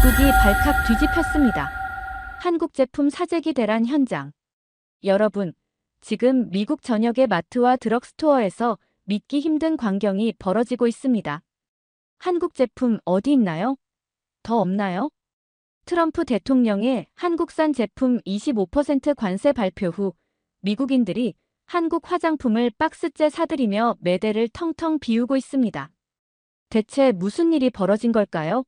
미국이 발칵 뒤집혔습니다. 한국 제품 사재기 대란 현장. 여러분, 지금 미국 전역의 마트와 드럭스토어에서 믿기 힘든 광경이 벌어지고 있습니다. 한국 제품 어디 있나요? 더 없나요? 트럼프 대통령의 한국산 제품 25% 관세 발표 후 미국인들이 한국 화장품을 박스째 사들이며 매대를 텅텅 비우고 있습니다. 대체 무슨 일이 벌어진 걸까요?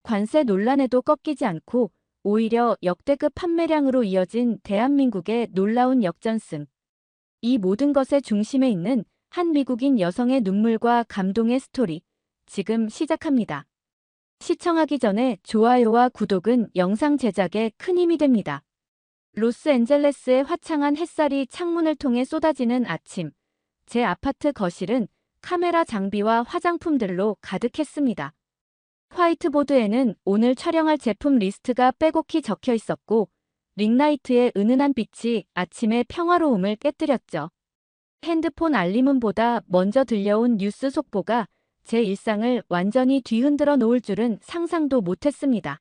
관세 논란에도 꺾이지 않고 오히려 역대급 판매량으로 이어진 대한민국의 놀라운 역전승. 이 모든 것의 중심에 있는 한 미국인 여성의 눈물과 감동의 스토리, 지금 시작합니다. 시청하기 전에 좋아요와 구독은 영상 제작에 큰 힘이 됩니다. 로스앤젤레스의 화창한 햇살이 창문을 통해 쏟아지는 아침, 제 아파트 거실은 카메라 장비와 화장품들로 가득했습니다. 화이트보드에는 오늘 촬영할 제품 리스트가 빼곡히 적혀 있었고, 링라이트의 은은한 빛이 아침의 평화로움을 깨뜨렸죠. 핸드폰 알림음보다 먼저 들려온 뉴스 속보가 제 일상을 완전히 뒤흔들어 놓을 줄은 상상도 못했습니다.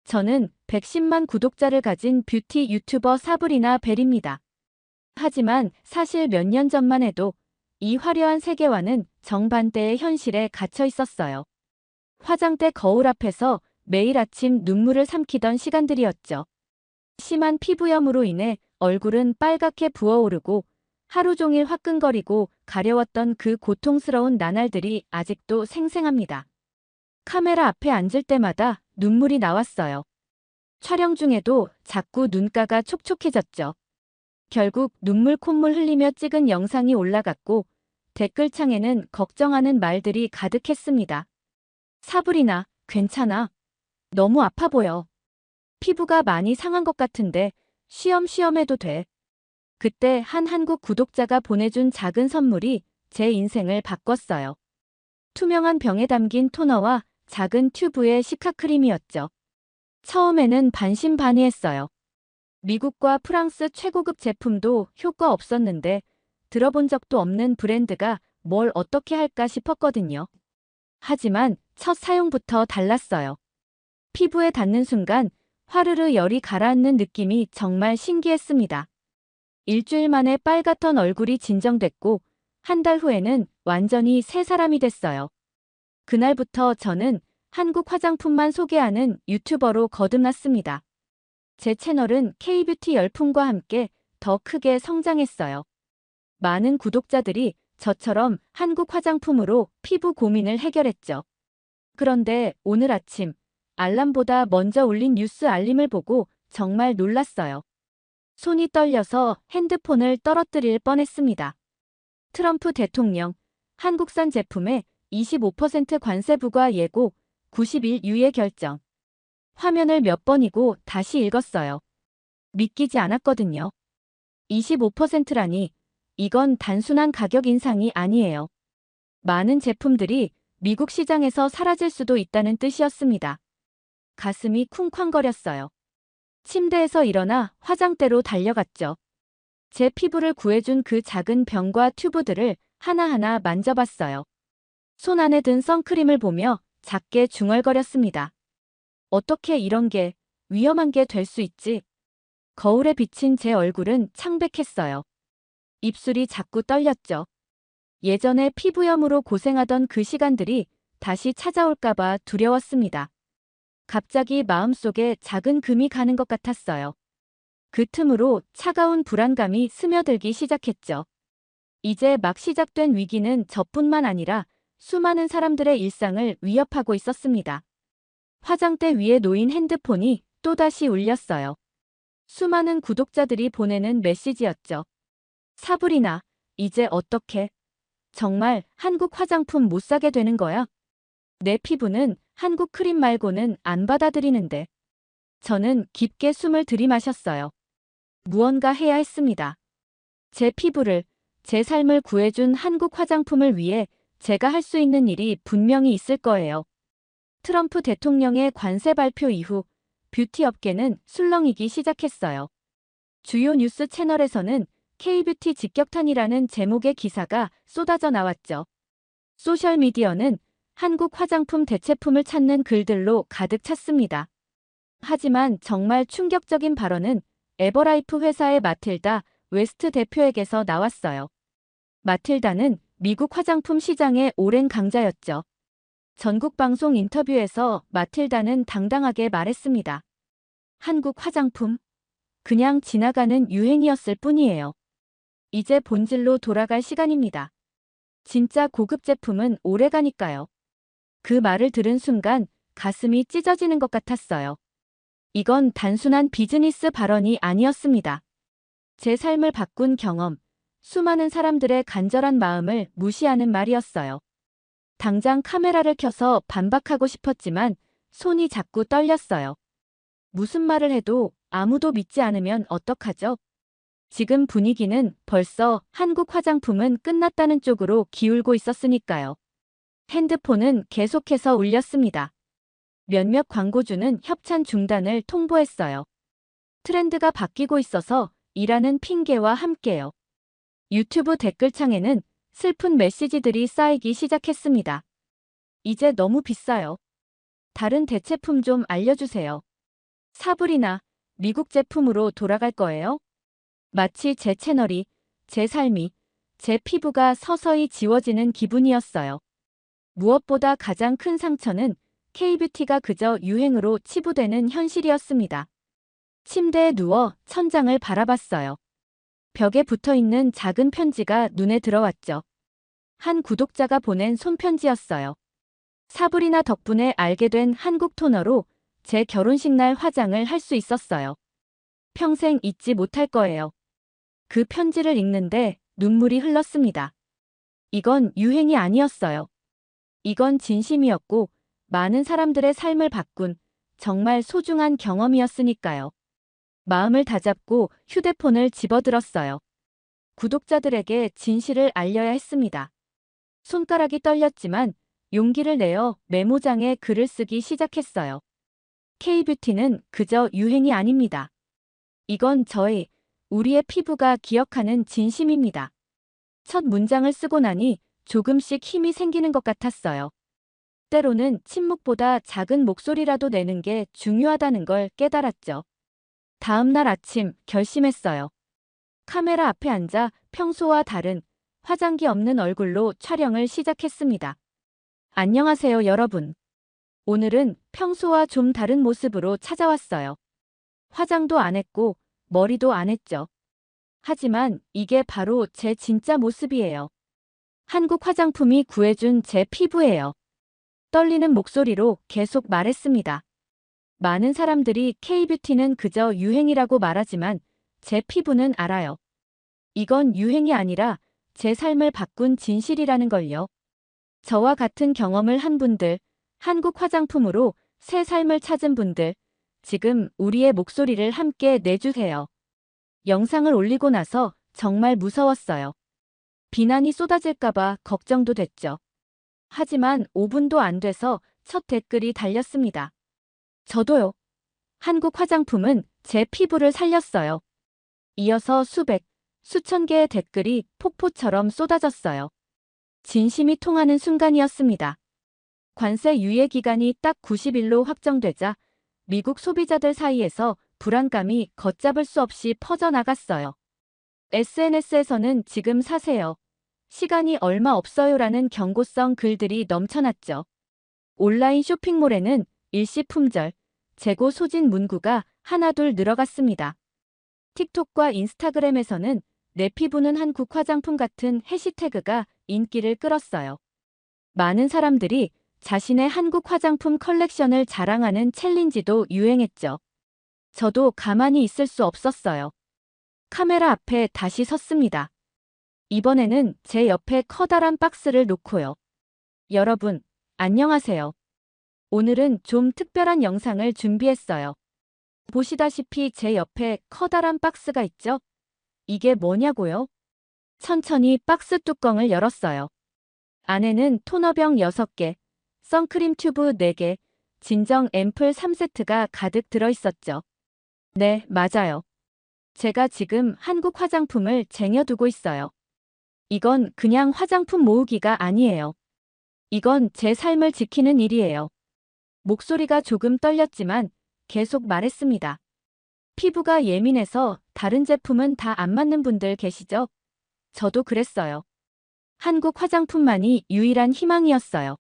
저는 110만 구독자를 가진 뷰티 유튜버 사브리나 벨입니다. 하지만 사실 몇 년 전만 해도 이 화려한 세계와는 정반대의 현실에 갇혀 있었어요. 화장대 거울 앞에서 매일 아침 눈물을 삼키던 시간들이었죠. 심한 피부염으로 인해 얼굴은 빨갛게 부어오르고 하루 종일 화끈거리고 가려웠던 그 고통스러운 나날들이 아직도 생생합니다. 카메라 앞에 앉을 때마다 눈물이 나왔어요. 촬영 중에도 자꾸 눈가가 촉촉해졌죠. 결국 눈물 콧물 흘리며 찍은 영상이 올라갔고 댓글창에는 걱정하는 말들이 가득했습니다. 사브리나, 괜찮아. 너무 아파 보여. 피부가 많이 상한 것 같은데 쉬엄쉬엄 해도 돼. 그때 한 한국 구독자가 보내준 작은 선물이 제 인생을 바꿨어요. 투명한 병에 담긴 토너와 작은 튜브의 시카크림이었죠. 처음에는 반신반의했어요. 미국과 프랑스 최고급 제품도 효과 없었는데 들어본 적도 없는 브랜드가 뭘 어떻게 할까 싶었거든요. 하지만 첫 사용부터 달랐어요. 피부에 닿는 순간 화르르 열이 가라앉는 느낌이 정말 신기했습니다. 일주일 만에 빨갛던 얼굴이 진정됐고 한 달 후에는 완전히 새 사람이 됐어요. 그날부터 저는 한국 화장품만 소개하는 유튜버로 거듭났습니다. 제 채널은 K뷰티 열풍과 함께 더 크게 성장했어요. 많은 구독자들이 저처럼 한국 화장품으로 피부 고민을 해결했죠. 그런데 오늘 아침 알람보다 먼저 울린 뉴스 알림을 보고 정말 놀랐어요. 손이 떨려서 핸드폰을 떨어뜨릴 뻔했습니다. 트럼프 대통령, 한국산 제품에 25% 관세 부과 예고, 90일 유예 결정. 화면을 몇 번이고 다시 읽었어요. 믿기지 않았거든요. 25%라니, 이건 단순한 가격 인상이 아니에요. 많은 제품들이 미국 시장에서 사라질 수도 있다는 뜻이었습니다. 가슴이 쿵쾅거렸어요. 침대에서 일어나 화장대로 달려갔죠. 제 피부를 구해준 그 작은 병과 튜브들을 하나하나 만져봤어요. 손 안에 든 선크림을 보며 작게 중얼거렸습니다. 어떻게 이런 게 위험한 게 될 수 있지? 거울에 비친 제 얼굴은 창백했어요. 입술이 자꾸 떨렸죠. 예전에 피부염으로 고생하던 그 시간들이 다시 찾아올까봐 두려웠습니다. 갑자기 마음속에 작은 금이 가는 것 같았어요. 그 틈으로 차가운 불안감이 스며들기 시작했죠. 이제 막 시작된 위기는 저뿐만 아니라 수많은 사람들의 일상을 위협하고 있었습니다. 화장대 위에 놓인 핸드폰이 또다시 울렸어요. 수많은 구독자들이 보내는 메시지였죠. 사브리나, 이제 어떡해? 정말 한국 화장품 못 사게 되는 거야? 내 피부는 한국 크림 말고는 안 받아들이는데. 저는 깊게 숨을 들이마셨어요. 무언가 해야 했습니다. 제 피부를, 제 삶을 구해준 한국 화장품을 위해 제가 할 수 있는 일이 분명히 있을 거예요. 트럼프 대통령의 관세 발표 이후 뷰티 업계는 술렁이기 시작했어요. 주요 뉴스 채널에서는 K뷰티 직격탄이라는 제목의 기사가 쏟아져 나왔죠. 소셜미디어는 한국 화장품 대체품을 찾는 글들로 가득 찼습니다. 하지만 정말 충격적인 발언은 에버라이프 회사의 마틸다 웨스트 대표에게서 나왔어요. 마틸다는 미국 화장품 시장의 오랜 강자였죠. 전국 방송 인터뷰에서 마틸다는 당당하게 말했습니다. 한국 화장품? 그냥 지나가는 유행이었을 뿐이에요. 이제 본질로 돌아갈 시간입니다. 진짜 고급 제품은 오래가니까요. 그 말을 들은 순간 가슴이 찢어지는 것 같았어요. 이건 단순한 비즈니스 발언이 아니었습니다. 제 삶을 바꾼 경험, 수많은 사람들의 간절한 마음을 무시하는 말이었어요. 당장 카메라를 켜서 반박하고 싶었지만 손이 자꾸 떨렸어요. 무슨 말을 해도 아무도 믿지 않으면 어떡하죠? 지금 분위기는 벌써 한국 화장품은 끝났다는 쪽으로 기울고 있었으니까요. 핸드폰은 계속해서 울렸습니다. 몇몇 광고주는 협찬 중단을 통보했어요. 트렌드가 바뀌고 있어서 이라는 핑계와 함께요. 유튜브 댓글창에는 슬픈 메시지들이 쌓이기 시작했습니다. 이제 너무 비싸요. 다른 대체품 좀 알려주세요. 사불이나 미국 제품으로 돌아갈 거예요? 마치 제 채널이, 제 삶이, 제 피부가 서서히 지워지는 기분이었어요. 무엇보다 가장 큰 상처는 K뷰티가 그저 유행으로 치부되는 현실이었습니다. 침대에 누워 천장을 바라봤어요. 벽에 붙어있는 작은 편지가 눈에 들어왔죠. 한 구독자가 보낸 손편지였어요. 사브리나 덕분에 알게 된 한국 토너로 제 결혼식 날 화장을 할 수 있었어요. 평생 잊지 못할 거예요. 그 편지를 읽는데 눈물이 흘렀습니다. 이건 유행이 아니었어요. 이건 진심이었고 많은 사람들의 삶을 바꾼 정말 소중한 경험이었으니까요. 마음을 다잡고 휴대폰을 집어들었어요. 구독자들에게 진실을 알려야 했습니다. 손가락이 떨렸지만 용기를 내어 메모장에 글을 쓰기 시작했어요. K뷰티는 그저 유행이 아닙니다. 이건 우리의 피부가 기억하는 진심입니다. 첫 문장을 쓰고 나니 조금씩 힘이 생기는 것 같았어요. 때로는 침묵보다 작은 목소리라도 내는 게 중요하다는 걸 깨달았죠. 다음 날 아침 결심했어요. 카메라 앞에 앉아 평소와 다른 화장기 없는 얼굴로 촬영을 시작했습니다. 안녕하세요, 여러분. 오늘은 평소와 좀 다른 모습으로 찾아왔어요. 화장도 안 했고 머리도 안 했죠. 하지만 이게 바로 제 진짜 모습이에요. 한국 화장품이 구해준 제 피부예요. 떨리는 목소리로 계속 말했습니다. 많은 사람들이 K뷰티는 그저 유행이라고 말하지만 제 피부는 알아요. 이건 유행이 아니라 제 삶을 바꾼 진실이라는 걸요. 저와 같은 경험을 한 분들, 한국 화장품으로 새 삶을 찾은 분들, 지금 우리의 목소리를 함께 내주세요. 영상을 올리고 나서 정말 무서웠어요. 비난이 쏟아질까봐 걱정도 됐죠. 하지만 5분도 안 돼서 첫 댓글이 달렸습니다. 저도요. 한국 화장품은 제 피부를 살렸어요. 이어서 수백, 수천 개의 댓글이 폭포처럼 쏟아졌어요. 진심이 통하는 순간이었습니다. 관세 유예 기간이 딱 90일로 확정되자 미국 소비자들 사이에서 불안감이 걷잡을 수 없이 퍼져나갔어요. SNS에서는 지금 사세요. 시간이 얼마 없어요라는 경고성 글들이 넘쳐났죠. 온라인 쇼핑몰에는 일시품절, 재고 소진 문구가 하나둘 늘어갔습니다. 틱톡과 인스타그램에서는 내 피부는 한국 화장품 같은 해시태그가 인기를 끌었어요. 많은 사람들이 자신의 한국 화장품 컬렉션을 자랑하는 챌린지도 유행했죠. 저도 가만히 있을 수 없었어요. 카메라 앞에 다시 섰습니다. 이번에는 제 옆에 커다란 박스를 놓고요. 여러분, 안녕하세요. 오늘은 좀 특별한 영상을 준비했어요. 보시다시피 제 옆에 커다란 박스가 있죠? 이게 뭐냐고요? 천천히 박스 뚜껑을 열었어요. 안에는 토너병 6개, 선크림 튜브 4개, 진정 앰플 3세트가 가득 들어있었죠. 네, 맞아요. 제가 지금 한국 화장품을 쟁여두고 있어요. 이건 그냥 화장품 모으기가 아니에요. 이건 제 삶을 지키는 일이에요. 목소리가 조금 떨렸지만 계속 말했습니다. 피부가 예민해서 다른 제품은 다 안 맞는 분들 계시죠? 저도 그랬어요. 한국 화장품만이 유일한 희망이었어요.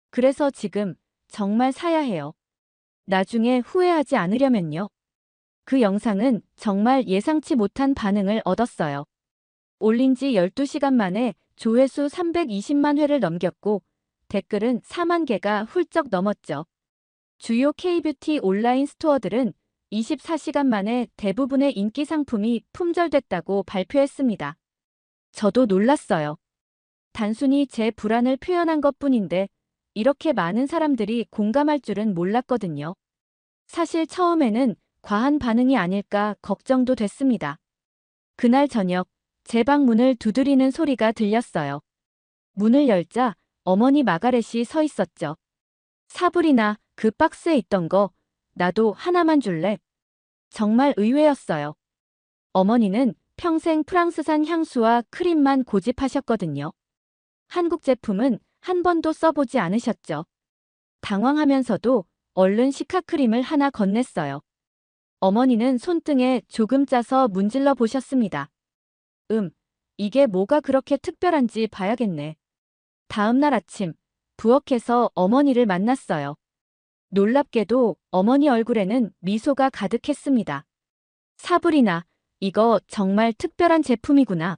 그래서 지금 정말 사야 해요. 나중에 후회하지 않으려면요. 그 영상은 정말 예상치 못한 반응을 얻었어요. 올린 지 12시간 만에 조회수 320만 회를 넘겼고 댓글은 4만 개가 훌쩍 넘었죠. 주요 K뷰티 온라인 스토어들은 24시간 만에 대부분의 인기 상품이 품절됐다고 발표했습니다. 저도 놀랐어요. 단순히 제 불안을 표현한 것뿐인데 이렇게 많은 사람들이 공감할 줄은 몰랐거든요. 사실 처음에는 과한 반응이 아닐까 걱정도 됐습니다. 그날 저녁 제 방 문을 두드리는 소리가 들렸어요. 문을 열자 어머니 마가렛이 서 있었죠. 사브리나, 그 박스에 있던 거 나도 하나만 줄래? 정말 의외였어요. 어머니는 평생 프랑스산 향수와 크림만 고집하셨거든요. 한국 제품은 한 번도 써보지 않으셨죠. 당황하면서도 얼른 시카크림을 하나 건넸어요. 어머니는 손등에 조금 짜서 문질러 보셨습니다. 이게 뭐가 그렇게 특별한지 봐야겠네. 다음 날 아침, 부엌에서 어머니를 만났어요. 놀랍게도 어머니 얼굴에는 미소가 가득했습니다. 사브리나, 이거 정말 특별한 제품이구나.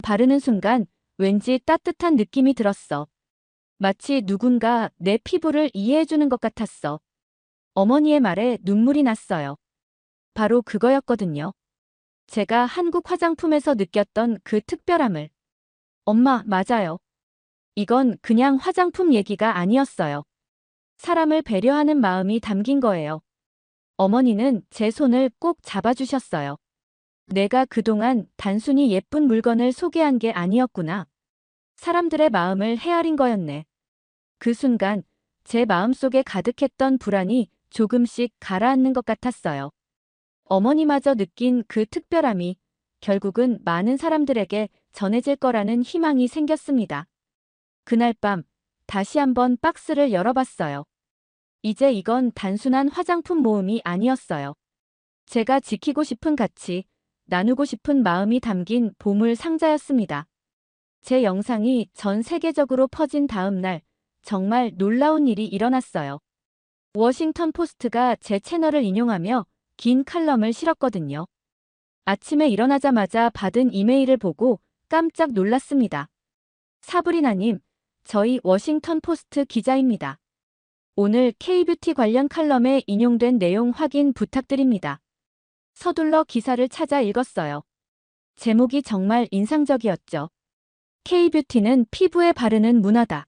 바르는 순간 왠지 따뜻한 느낌이 들었어. 마치 누군가 내 피부를 이해해주는 것 같았어. 어머니의 말에 눈물이 났어요. 바로 그거였거든요. 제가 한국 화장품에서 느꼈던 그 특별함을. 엄마, 맞아요. 이건 그냥 화장품 얘기가 아니었어요. 사람을 배려하는 마음이 담긴 거예요. 어머니는 제 손을 꼭 잡아주셨어요. 내가 그동안 단순히 예쁜 물건을 소개한 게 아니었구나. 사람들의 마음을 헤아린 거였네. 그 순간 제 마음속에 가득했던 불안이 조금씩 가라앉는 것 같았어요. 어머니마저 느낀 그 특별함이 결국은 많은 사람들에게 전해질 거라는 희망이 생겼습니다. 그날 밤 다시 한번 박스를 열어봤어요. 이제 이건 단순한 화장품 모음이 아니었어요. 제가 지키고 싶은 가치, 나누고 싶은 마음이 담긴 보물 상자였습니다. 제 영상이 전 세계적으로 퍼진 다음 날 정말 놀라운 일이 일어났어요. 워싱턴 포스트가 제 채널을 인용하며 긴 칼럼을 실었거든요. 아침에 일어나자마자 받은 이메일을 보고 깜짝 놀랐습니다. 사브리나님, 저희 워싱턴 포스트 기자입니다. 오늘 K뷰티 관련 칼럼에 인용된 내용 확인 부탁드립니다. 서둘러 기사를 찾아 읽었어요. 제목이 정말 인상적이었죠. K뷰티는 피부에 바르는 문화다.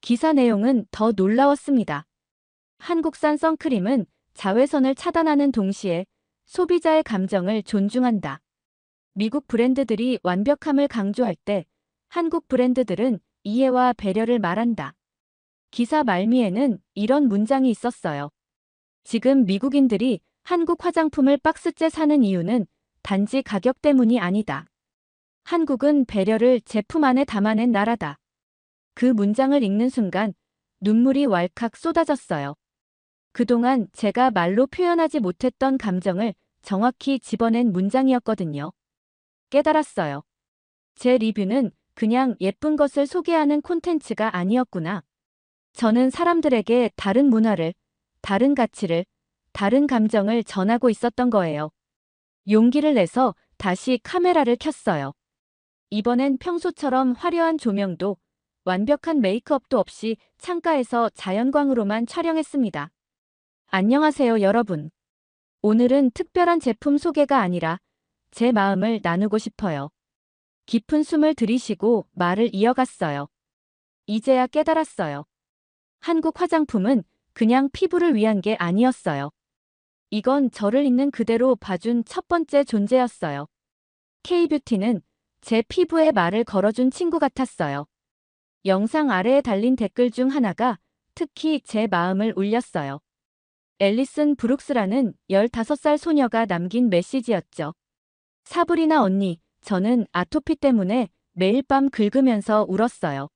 기사 내용은 더 놀라웠습니다. 한국산 선크림은 자외선을 차단하는 동시에 소비자의 감정을 존중한다. 미국 브랜드들이 완벽함을 강조할 때 한국 브랜드들은 이해와 배려를 말한다. 기사 말미에는 이런 문장이 있었어요. 지금 미국인들이 한국 화장품을 박스째 사는 이유는 단지 가격 때문이 아니다. 한국은 배려를 제품 안에 담아낸 나라다. 그 문장을 읽는 순간 눈물이 왈칵 쏟아졌어요. 그동안 제가 말로 표현하지 못했던 감정을 정확히 집어낸 문장이었거든요. 깨달았어요. 제 리뷰는 그냥 예쁜 것을 소개하는 콘텐츠가 아니었구나. 저는 사람들에게 다른 문화를, 다른 가치를, 다른 감정을 전하고 있었던 거예요. 용기를 내서 다시 카메라를 켰어요. 이번엔 평소처럼 화려한 조명도 완벽한 메이크업도 없이 창가에서 자연광으로만 촬영했습니다. 안녕하세요, 여러분. 오늘은 특별한 제품 소개가 아니라 제 마음을 나누고 싶어요. 깊은 숨을 들이쉬고 말을 이어갔어요. 이제야 깨달았어요. 한국 화장품은 그냥 피부를 위한 게 아니었어요. 이건 저를 있는 그대로 봐준 첫 번째 존재였어요. K뷰티는 제 피부에 말을 걸어준 친구 같았어요. 영상 아래에 달린 댓글 중 하나가 특히 제 마음을 울렸어요. 앨리슨 브룩스라는 15살 소녀가 남긴 메시지였죠. 사브리나 언니, 저는 아토피 때문에 매일 밤 긁으면서 울었어요.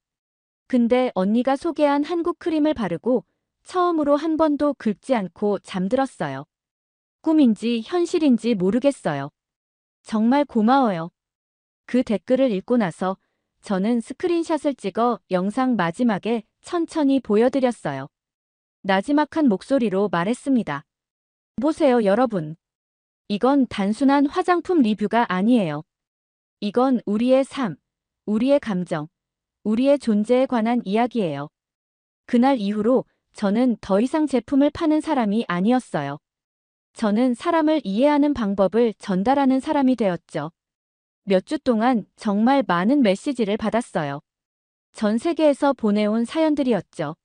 근데 언니가 소개한 한국 크림을 바르고 처음으로 한 번도 긁지 않고 잠들었어요. 꿈인지 현실인지 모르겠어요. 정말 고마워요. 그 댓글을 읽고 나서 저는 스크린샷을 찍어 영상 마지막에 천천히 보여드렸어요. 나지막한 목소리로 말했습니다. 보세요, 여러분. 이건 단순한 화장품 리뷰가 아니에요. 이건 우리의 삶, 우리의 감정, 우리의 존재에 관한 이야기예요. 그날 이후로 저는 더 이상 제품을 파는 사람이 아니었어요. 저는 사람을 이해하는 방법을 전달하는 사람이 되었죠. 몇 주 동안 정말 많은 메시지를 받았어요. 전 세계에서 보내온 사연들이었죠.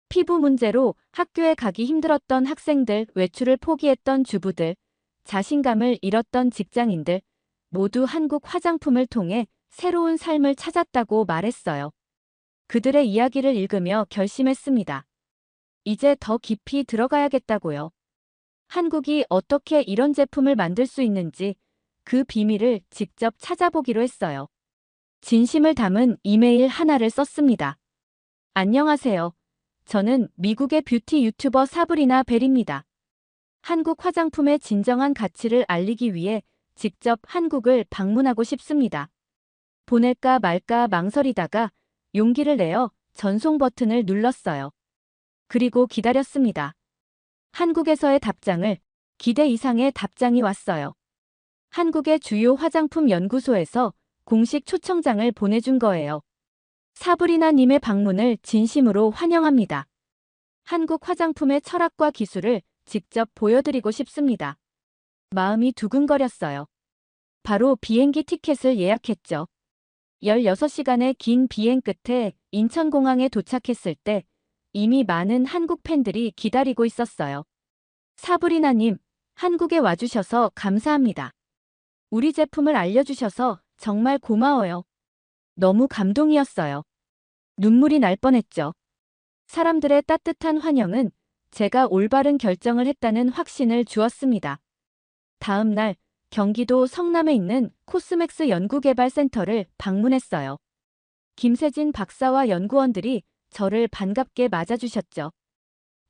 피부 문제로 학교에 가기 힘들었던 학생들, 외출을 포기했던 주부들, 자신감을 잃었던 직장인들, 모두 한국 화장품을 통해 새로운 삶을 찾았다고 말했어요. 그들의 이야기를 읽으며 결심했습니다. 이제 더 깊이 들어가야겠다고요. 한국이 어떻게 이런 제품을 만들 수 있는지 그 비밀을 직접 찾아보기로 했어요. 진심을 담은 이메일 하나를 썼습니다. 안녕하세요. 저는 미국의 뷰티 유튜버 사브리나 벨입니다. 한국 화장품의 진정한 가치를 알리기 위해 직접 한국을 방문하고 싶습니다. 보낼까 말까 망설이다가 용기를 내어 전송 버튼을 눌렀어요. 그리고 기다렸습니다. 한국에서의 답장을 기대 이상의 답장이 왔어요. 한국의 주요 화장품 연구소에서 공식 초청장을 보내준 거예요. 사브리나님의 방문을 진심으로 환영합니다. 한국 화장품의 철학과 기술을 직접 보여드리고 싶습니다. 마음이 두근거렸어요. 바로 비행기 티켓을 예약했죠. 16시간의 긴 비행 끝에 인천공항에 도착했을 때 이미 많은 한국 팬들이 기다리고 있었어요. 사브리나님, 한국에 와주셔서 감사합니다. 우리 제품을 알려주셔서 정말 고마워요. 너무 감동이었어요. 눈물이 날 뻔했죠. 사람들의 따뜻한 환영은 제가 올바른 결정을 했다는 확신을 주었습니다. 다음 날 경기도 성남에 있는 코스맥스 연구개발센터를 방문했어요. 김세진 박사와 연구원들이 저를 반갑게 맞아주셨죠.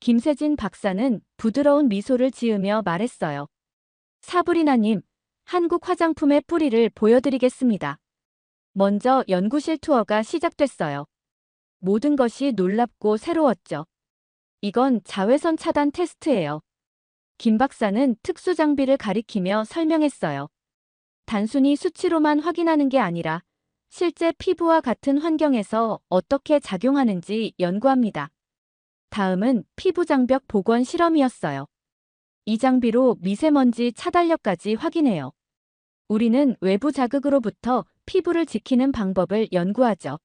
김세진 박사는 부드러운 미소를 지으며 말했어요. 사브리나님, 한국 화장품의 뿌리를 보여드리겠습니다. 먼저 연구실 투어가 시작됐어요. 모든 것이 놀랍고 새로웠죠. 이건 자외선 차단 테스트예요. 김 박사는 특수 장비를 가리키며 설명했어요. 단순히 수치로만 확인하는 게 아니라 실제 피부와 같은 환경에서 어떻게 작용하는지 연구합니다. 다음은 피부 장벽 복원 실험이었어요. 이 장비로 미세먼지 차단력까지 확인해요. 우리는 외부 자극으로부터 피부를 지키는 방법을 연구하죠.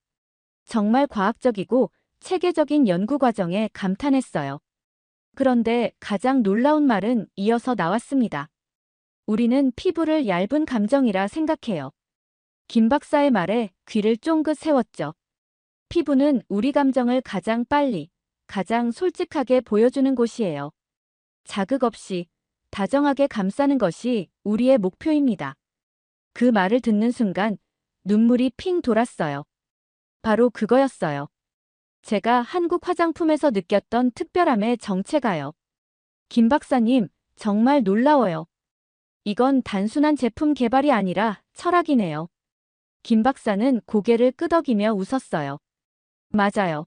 정말 과학적이고 체계적인 연구 과정에 감탄했어요. 그런데 가장 놀라운 말은 이어서 나왔습니다. 우리는 피부를 얇은 감정이라 생각해요. 김 박사의 말에 귀를 쫑긋 세웠죠. 피부는 우리 감정을 가장 빨리, 가장 솔직하게 보여주는 곳이에요. 자극 없이 다정하게 감싸는 것이 우리의 목표입니다. 그 말을 듣는 순간 눈물이 핑 돌았어요. 바로 그거였어요. 제가 한국 화장품에서 느꼈던 특별함의 정체가요. 김 박사님, 정말 놀라워요. 이건 단순한 제품 개발이 아니라 철학이네요. 김 박사는 고개를 끄덕이며 웃었어요. 맞아요.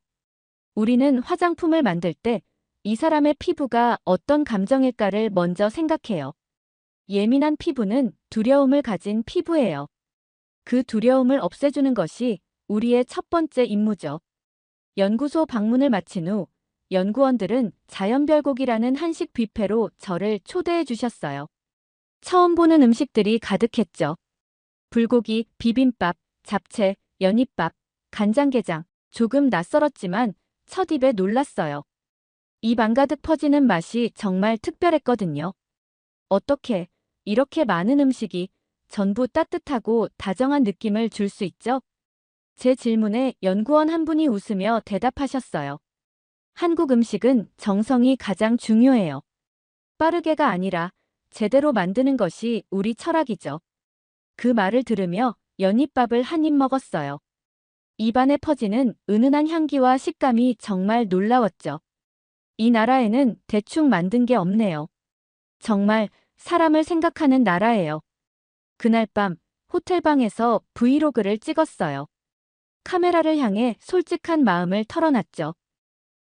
우리는 화장품을 만들 때 이 사람의 피부가 어떤 감정일까를 먼저 생각해요. 예민한 피부는 두려움을 가진 피부예요. 그 두려움을 없애주는 것이 우리의 첫 번째 임무죠. 연구소 방문을 마친 후 연구원들은 자연별곡이라는 한식 뷔페로 저를 초대해 주셨어요. 처음 보는 음식들이 가득했죠. 불고기, 비빔밥, 잡채, 연잎밥, 간장게장. 조금 낯설었지만 첫 입에 놀랐어요. 입 안가득 퍼지는 맛이 정말 특별했거든요. 어떻게 이렇게 많은 음식이 전부 따뜻하고 다정한 느낌을 줄 수 있죠? 제 질문에 연구원 한 분이 웃으며 대답하셨어요. 한국 음식은 정성이 가장 중요해요. 빠르게가 아니라 제대로 만드는 것이 우리 철학이죠. 그 말을 들으며 연잎밥을 한 입 먹었어요. 입안에 퍼지는 은은한 향기와 식감이 정말 놀라웠죠. 이 나라에는 대충 만든 게 없네요. 정말 사람을 생각하는 나라예요. 그날 밤 호텔방에서 브이로그를 찍었어요. 카메라를 향해 솔직한 마음을 털어놨죠.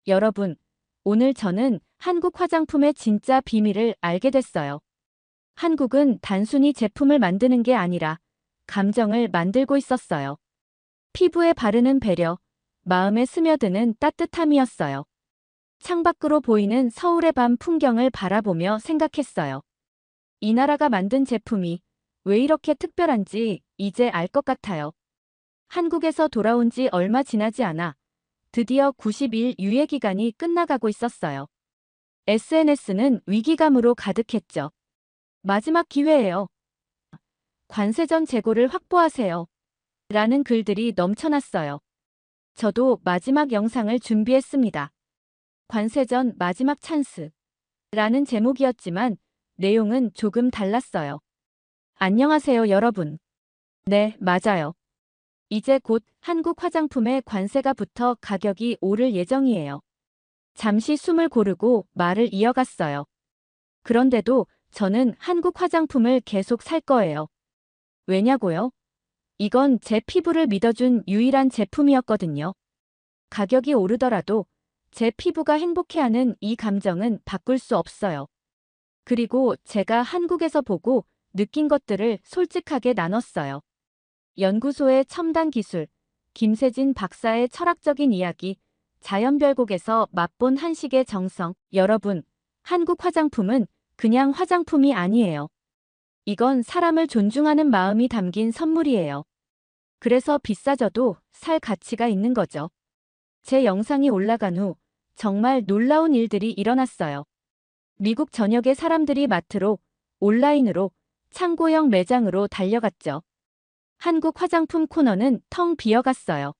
여러분, 오늘 저는 한국 화장품의 진짜 비밀을 알게 됐어요. 한국은 단순히 제품을 만드는 게 아니라 감정을 만들고 있었어요. 피부에 바르는 배려, 마음에 스며드는 따뜻함이었어요. 창밖으로 보이는 서울의 밤 풍경을 바라보며 생각했어요. 이 나라가 만든 제품이 왜 이렇게 특별한지 이제 알 것 같아요. 한국에서 돌아온 지 얼마 지나지 않아 드디어 90일 유예 기간이 끝나가고 있었어요. SNS는 위기감으로 가득했죠. 마지막 기회예요. 관세 전 재고를 확보하세요. 라는 글들이 넘쳐났어요. 저도 마지막 영상을 준비했습니다. 관세 전 마지막 찬스. 라는 제목이었지만 내용은 조금 달랐어요. 안녕하세요, 여러분. 네, 맞아요. 이제 곧 한국 화장품에 관세가 붙어 가격이 오를 예정이에요. 잠시 숨을 고르고 말을 이어갔어요. 그런데도 저는 한국 화장품을 계속 살 거예요. 왜냐고요? 이건 제 피부를 믿어준 유일한 제품이었거든요. 가격이 오르더라도 제 피부가 행복해하는 이 감정은 바꿀 수 없어요. 그리고 제가 한국에서 보고 느낀 것들을 솔직하게 나눴어요. 연구소의 첨단 기술, 김세진 박사의 철학적인 이야기, 자연별곡에서 맛본 한식의 정성. 여러분, 한국 화장품은 그냥 화장품이 아니에요. 이건 사람을 존중하는 마음이 담긴 선물이에요. 그래서 비싸져도 살 가치가 있는 거죠. 제 영상이 올라간 후 정말 놀라운 일들이 일어났어요. 미국 전역의 사람들이 마트로, 온라인으로, 창고형 매장으로 달려갔죠. 한국 화장품 코너는 텅 비어갔어요.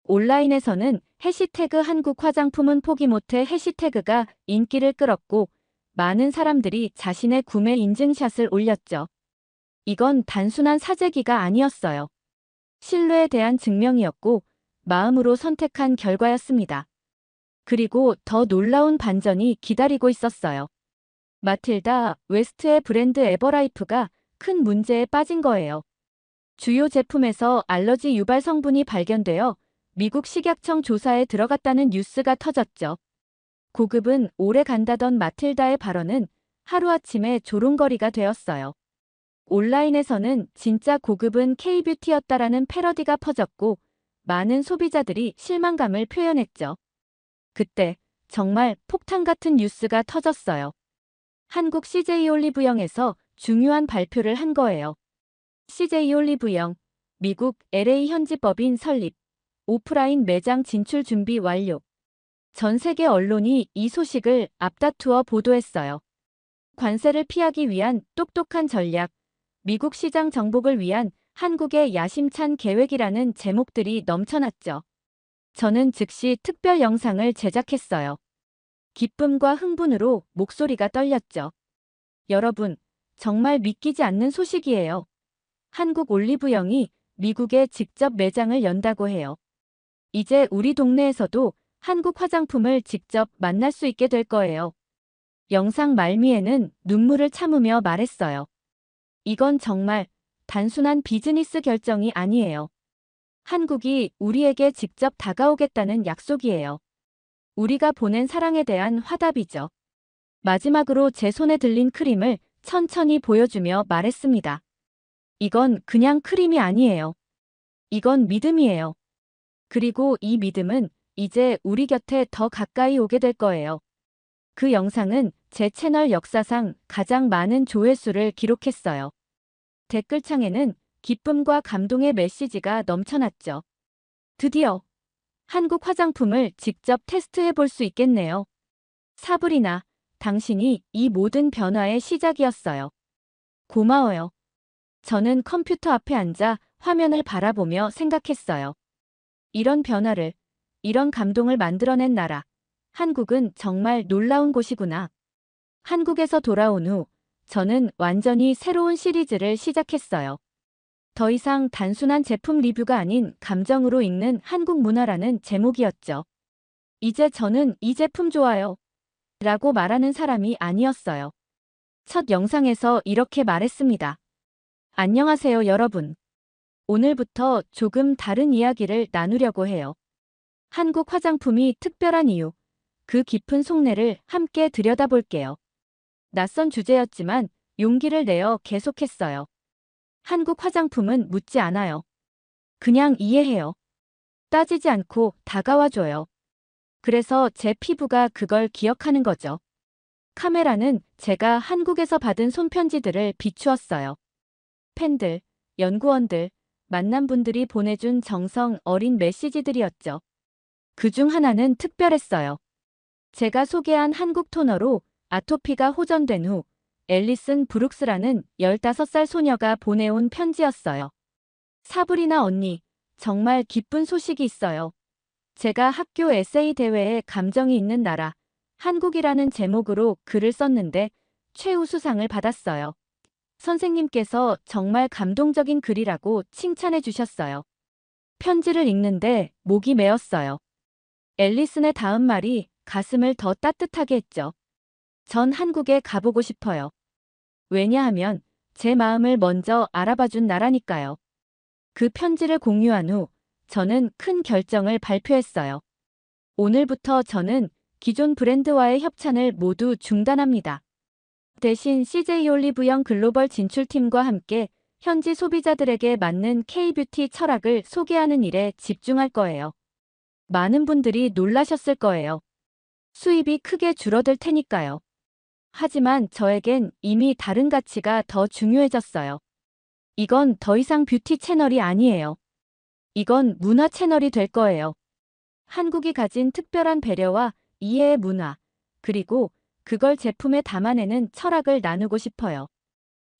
온라인에서는 해시태그 한국 화장품은 포기 못해 해시태그가 인기를 끌었고 많은 사람들이 자신의 구매 인증샷을 올렸죠. 이건 단순한 사재기가 아니었어요. 신뢰에 대한 증명이었고 마음으로 선택한 결과였습니다. 그리고 더 놀라운 반전이 기다리고 있었어요. 마틸다 웨스트의 브랜드 에버라이프가 큰 문제에 빠진 거예요. 주요 제품에서 알러지 유발 성분이 발견되어 미국 식약청 조사에 들어갔다는 뉴스가 터졌죠. 고급은 오래 간다던 마틸다의 발언은 하루아침에 조롱거리가 되었어요. 온라인에서는 진짜 고급은 K뷰티였다라는 패러디가 퍼졌고 많은 소비자들이 실망감을 표현했죠. 그때 정말 폭탄 같은 뉴스가 터졌어요. 한국 CJ올리브영에서 중요한 발표를 한 거예요. CJ올리브영, 미국 LA 현지 법인 설립, 오프라인 매장 진출 준비 완료. 전 세계 언론이 이 소식을 앞다투어 보도했어요. 관세를 피하기 위한 똑똑한 전략, 미국 시장 정복을 위한 한국의 야심찬 계획이라는 제목들이 넘쳐났죠. 저는 즉시 특별 영상을 제작했어요. 기쁨과 흥분으로 목소리가 떨렸죠. 여러분, 정말 믿기지 않는 소식이에요. 한국 올리브영이 미국에 직접 매장을 연다고 해요. 이제 우리 동네에서도 한국 화장품을 직접 만날 수 있게 될 거예요. 영상 말미에는 눈물을 참으며 말했어요. 이건 정말 단순한 비즈니스 결정이 아니에요. 한국이 우리에게 직접 다가오겠다는 약속이에요. 우리가 보낸 사랑에 대한 화답이죠. 마지막으로 제 손에 들린 크림을 천천히 보여주며 말했습니다. 이건 그냥 크림이 아니에요. 이건 믿음이에요. 그리고 이 믿음은 이제 우리 곁에 더 가까이 오게 될 거예요. 그 영상은 제 채널 역사상 가장 많은 조회수를 기록했어요. 댓글창에는 기쁨과 감동의 메시지가 넘쳐났죠. 드디어 한국 화장품을 직접 테스트해 볼 수 있겠네요. 사브리나, 당신이 이 모든 변화의 시작이었어요. 고마워요. 저는 컴퓨터 앞에 앉아 화면을 바라보며 생각했어요. 이런 변화를, 이런 감동을 만들어낸 나라. 한국은 정말 놀라운 곳이구나. 한국에서 돌아온 후 저는 완전히 새로운 시리즈를 시작했어요. 더 이상 단순한 제품 리뷰가 아닌 감정으로 읽는 한국 문화라는 제목이었죠. 이제 저는 이 제품 좋아요. 라고 말하는 사람이 아니었어요. 첫 영상에서 이렇게 말했습니다. 안녕하세요, 여러분. 오늘부터 조금 다른 이야기를 나누려고 해요. 한국 화장품이 특별한 이유, 그 깊은 속내를 함께 들여다볼게요. 낯선 주제였지만 용기를 내어 계속했어요. 한국 화장품은 묻지 않아요. 그냥 이해해요. 따지지 않고 다가와줘요. 그래서 제 피부가 그걸 기억하는 거죠. 카메라는 제가 한국에서 받은 손편지들을 비추었어요. 팬들, 연구원들, 만난 분들이 보내준 정성 어린 메시지들이었죠. 그중 하나는 특별했어요. 제가 소개한 한국 토너로 아토피가 호전된 후 앨리슨 브룩스라는 15살 소녀가 보내온 편지였어요. 사브리나 언니, 정말 기쁜 소식이 있어요. 제가 학교 에세이 대회에 감정이 있는 나라, 한국이라는 제목으로 글을 썼는데 최우수상을 받았어요. 선생님께서 정말 감동적인 글이라고 칭찬해 주셨어요. 편지를 읽는데 목이 메었어요. 앨리슨의 다음 말이 가슴을 더 따뜻하게 했죠. 전 한국에 가보고 싶어요. 왜냐하면 제 마음을 먼저 알아봐준 나라니까요. 그 편지를 공유한 후 저는 큰 결정을 발표했어요. 오늘부터 저는 기존 브랜드와의 협찬을 모두 중단합니다. 대신 CJ 올리브영 글로벌 진출팀과 함께 현지 소비자들에게 맞는 K-뷰티 철학을 소개하는 일에 집중할 거예요. 많은 분들이 놀라셨을 거예요. 수입이 크게 줄어들 테니까요. 하지만 저에겐 이미 다른 가치가 더 중요해졌어요. 이건 더 이상 뷰티 채널이 아니에요. 이건 문화 채널이 될 거예요. 한국이 가진 특별한 배려와 이해의 문화, 그리고 그걸 제품에 담아내는 철학을 나누고 싶어요.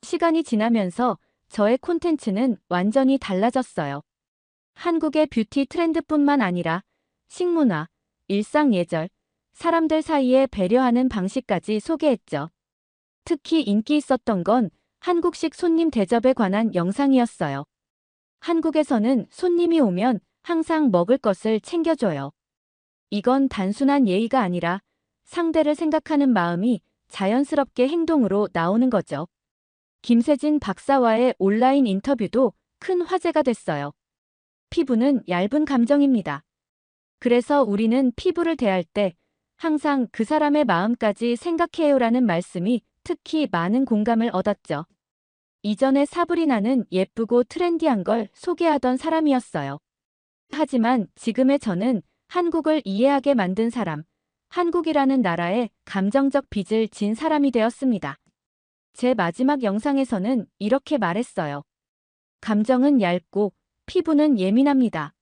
시간이 지나면서 저의 콘텐츠는 완전히 달라졌어요. 한국의 뷰티 트렌드뿐만 아니라 식문화, 일상 예절, 사람들 사이에 배려하는 방식까지 소개했죠. 특히 인기 있었던 건 한국식 손님 대접에 관한 영상이었어요. 한국에서는 손님이 오면 항상 먹을 것을 챙겨줘요. 이건 단순한 예의가 아니라 상대를 생각하는 마음이 자연스럽게 행동으로 나오는 거죠. 김세진 박사와의 온라인 인터뷰도 큰 화제가 됐어요. 피부는 얇은 감정입니다. 그래서 우리는 피부를 대할 때 항상 그 사람의 마음까지 생각해요라는 말씀이 특히 많은 공감을 얻었죠. 이전에 사브리나는 예쁘고 트렌디한 걸 소개하던 사람이었어요. 하지만 지금의 저는 한국을 이해하게 만든 사람, 한국이라는 나라의 감정적 빚을 진 사람이 되었습니다. 제 마지막 영상에서는 이렇게 말했어요. 감정은 얇고 피부는 예민합니다.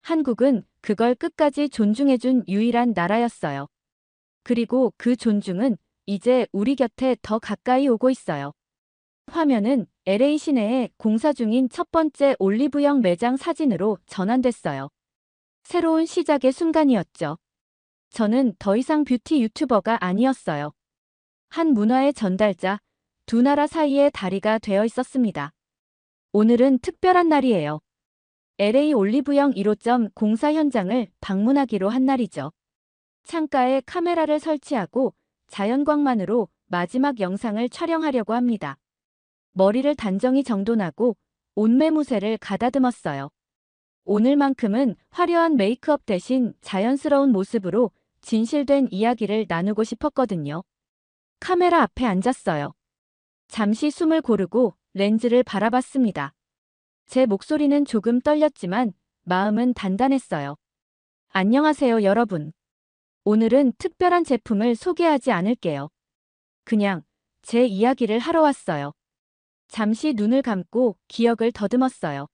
한국은 그걸 끝까지 존중해준 유일한 나라였어요. 그리고 그 존중은 이제 우리 곁에 더 가까이 오고 있어요. 화면은 LA 시내에 공사 중인 첫 번째 올리브영 매장 사진으로 전환됐어요. 새로운 시작의 순간이었죠. 저는 더 이상 뷰티 유튜버가 아니었어요. 한 문화의 전달자, 두 나라 사이의 다리가 되어 있었습니다. 오늘은 특별한 날이에요. LA 올리브영 1호점 공사 현장을 방문하기로 한 날이죠. 창가에 카메라를 설치하고 자연광만으로 마지막 영상을 촬영하려고 합니다. 머리를 단정히 정돈하고 옷매무새를 가다듬었어요. 오늘만큼은 화려한 메이크업 대신 자연스러운 모습으로 진실된 이야기를 나누고 싶었거든요. 카메라 앞에 앉았어요. 잠시 숨을 고르고 렌즈를 바라봤습니다. 제 목소리는 조금 떨렸지만 마음은 단단했어요. 안녕하세요, 여러분. 오늘은 특별한 제품을 소개하지 않을게요. 그냥 제 이야기를 하러 왔어요. 잠시 눈을 감고 기억을 더듬었어요.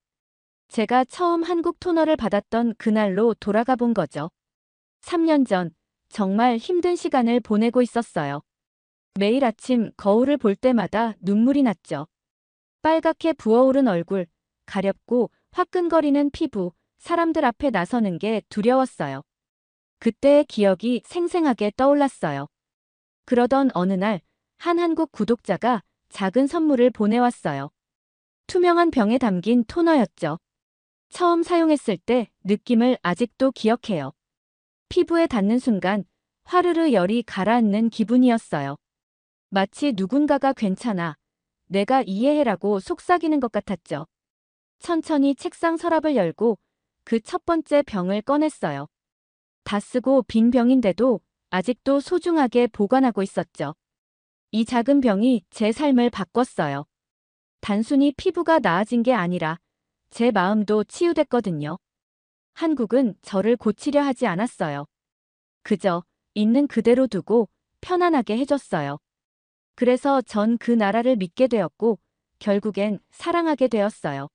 제가 처음 한국 토너를 받았던 그날로 돌아가 본 거죠. 3년 전, 정말 힘든 시간을 보내고 있었어요. 매일 아침 거울을 볼 때마다 눈물이 났죠. 빨갛게 부어오른 얼굴, 가렵고 화끈거리는 피부, 사람들 앞에 나서는 게 두려웠어요. 그때의 기억이 생생하게 떠올랐어요. 그러던 어느 날, 한 한국 구독자가 작은 선물을 보내왔어요. 투명한 병에 담긴 토너였죠. 처음 사용했을 때 느낌을 아직도 기억해요. 피부에 닿는 순간 화르르 열이 가라앉는 기분이었어요. 마치 누군가가 괜찮아, 내가 이해해라고 속삭이는 것 같았죠. 천천히 책상 서랍을 열고 그 첫 번째 병을 꺼냈어요. 다 쓰고 빈 병인데도 아직도 소중하게 보관하고 있었죠. 이 작은 병이 제 삶을 바꿨어요. 단순히 피부가 나아진 게 아니라 제 마음도 치유됐거든요. 한국은 저를 고치려 하지 않았어요. 그저 있는 그대로 두고 편안하게 해줬어요. 그래서 전 그 나라를 믿게 되었고 결국엔 사랑하게 되었어요.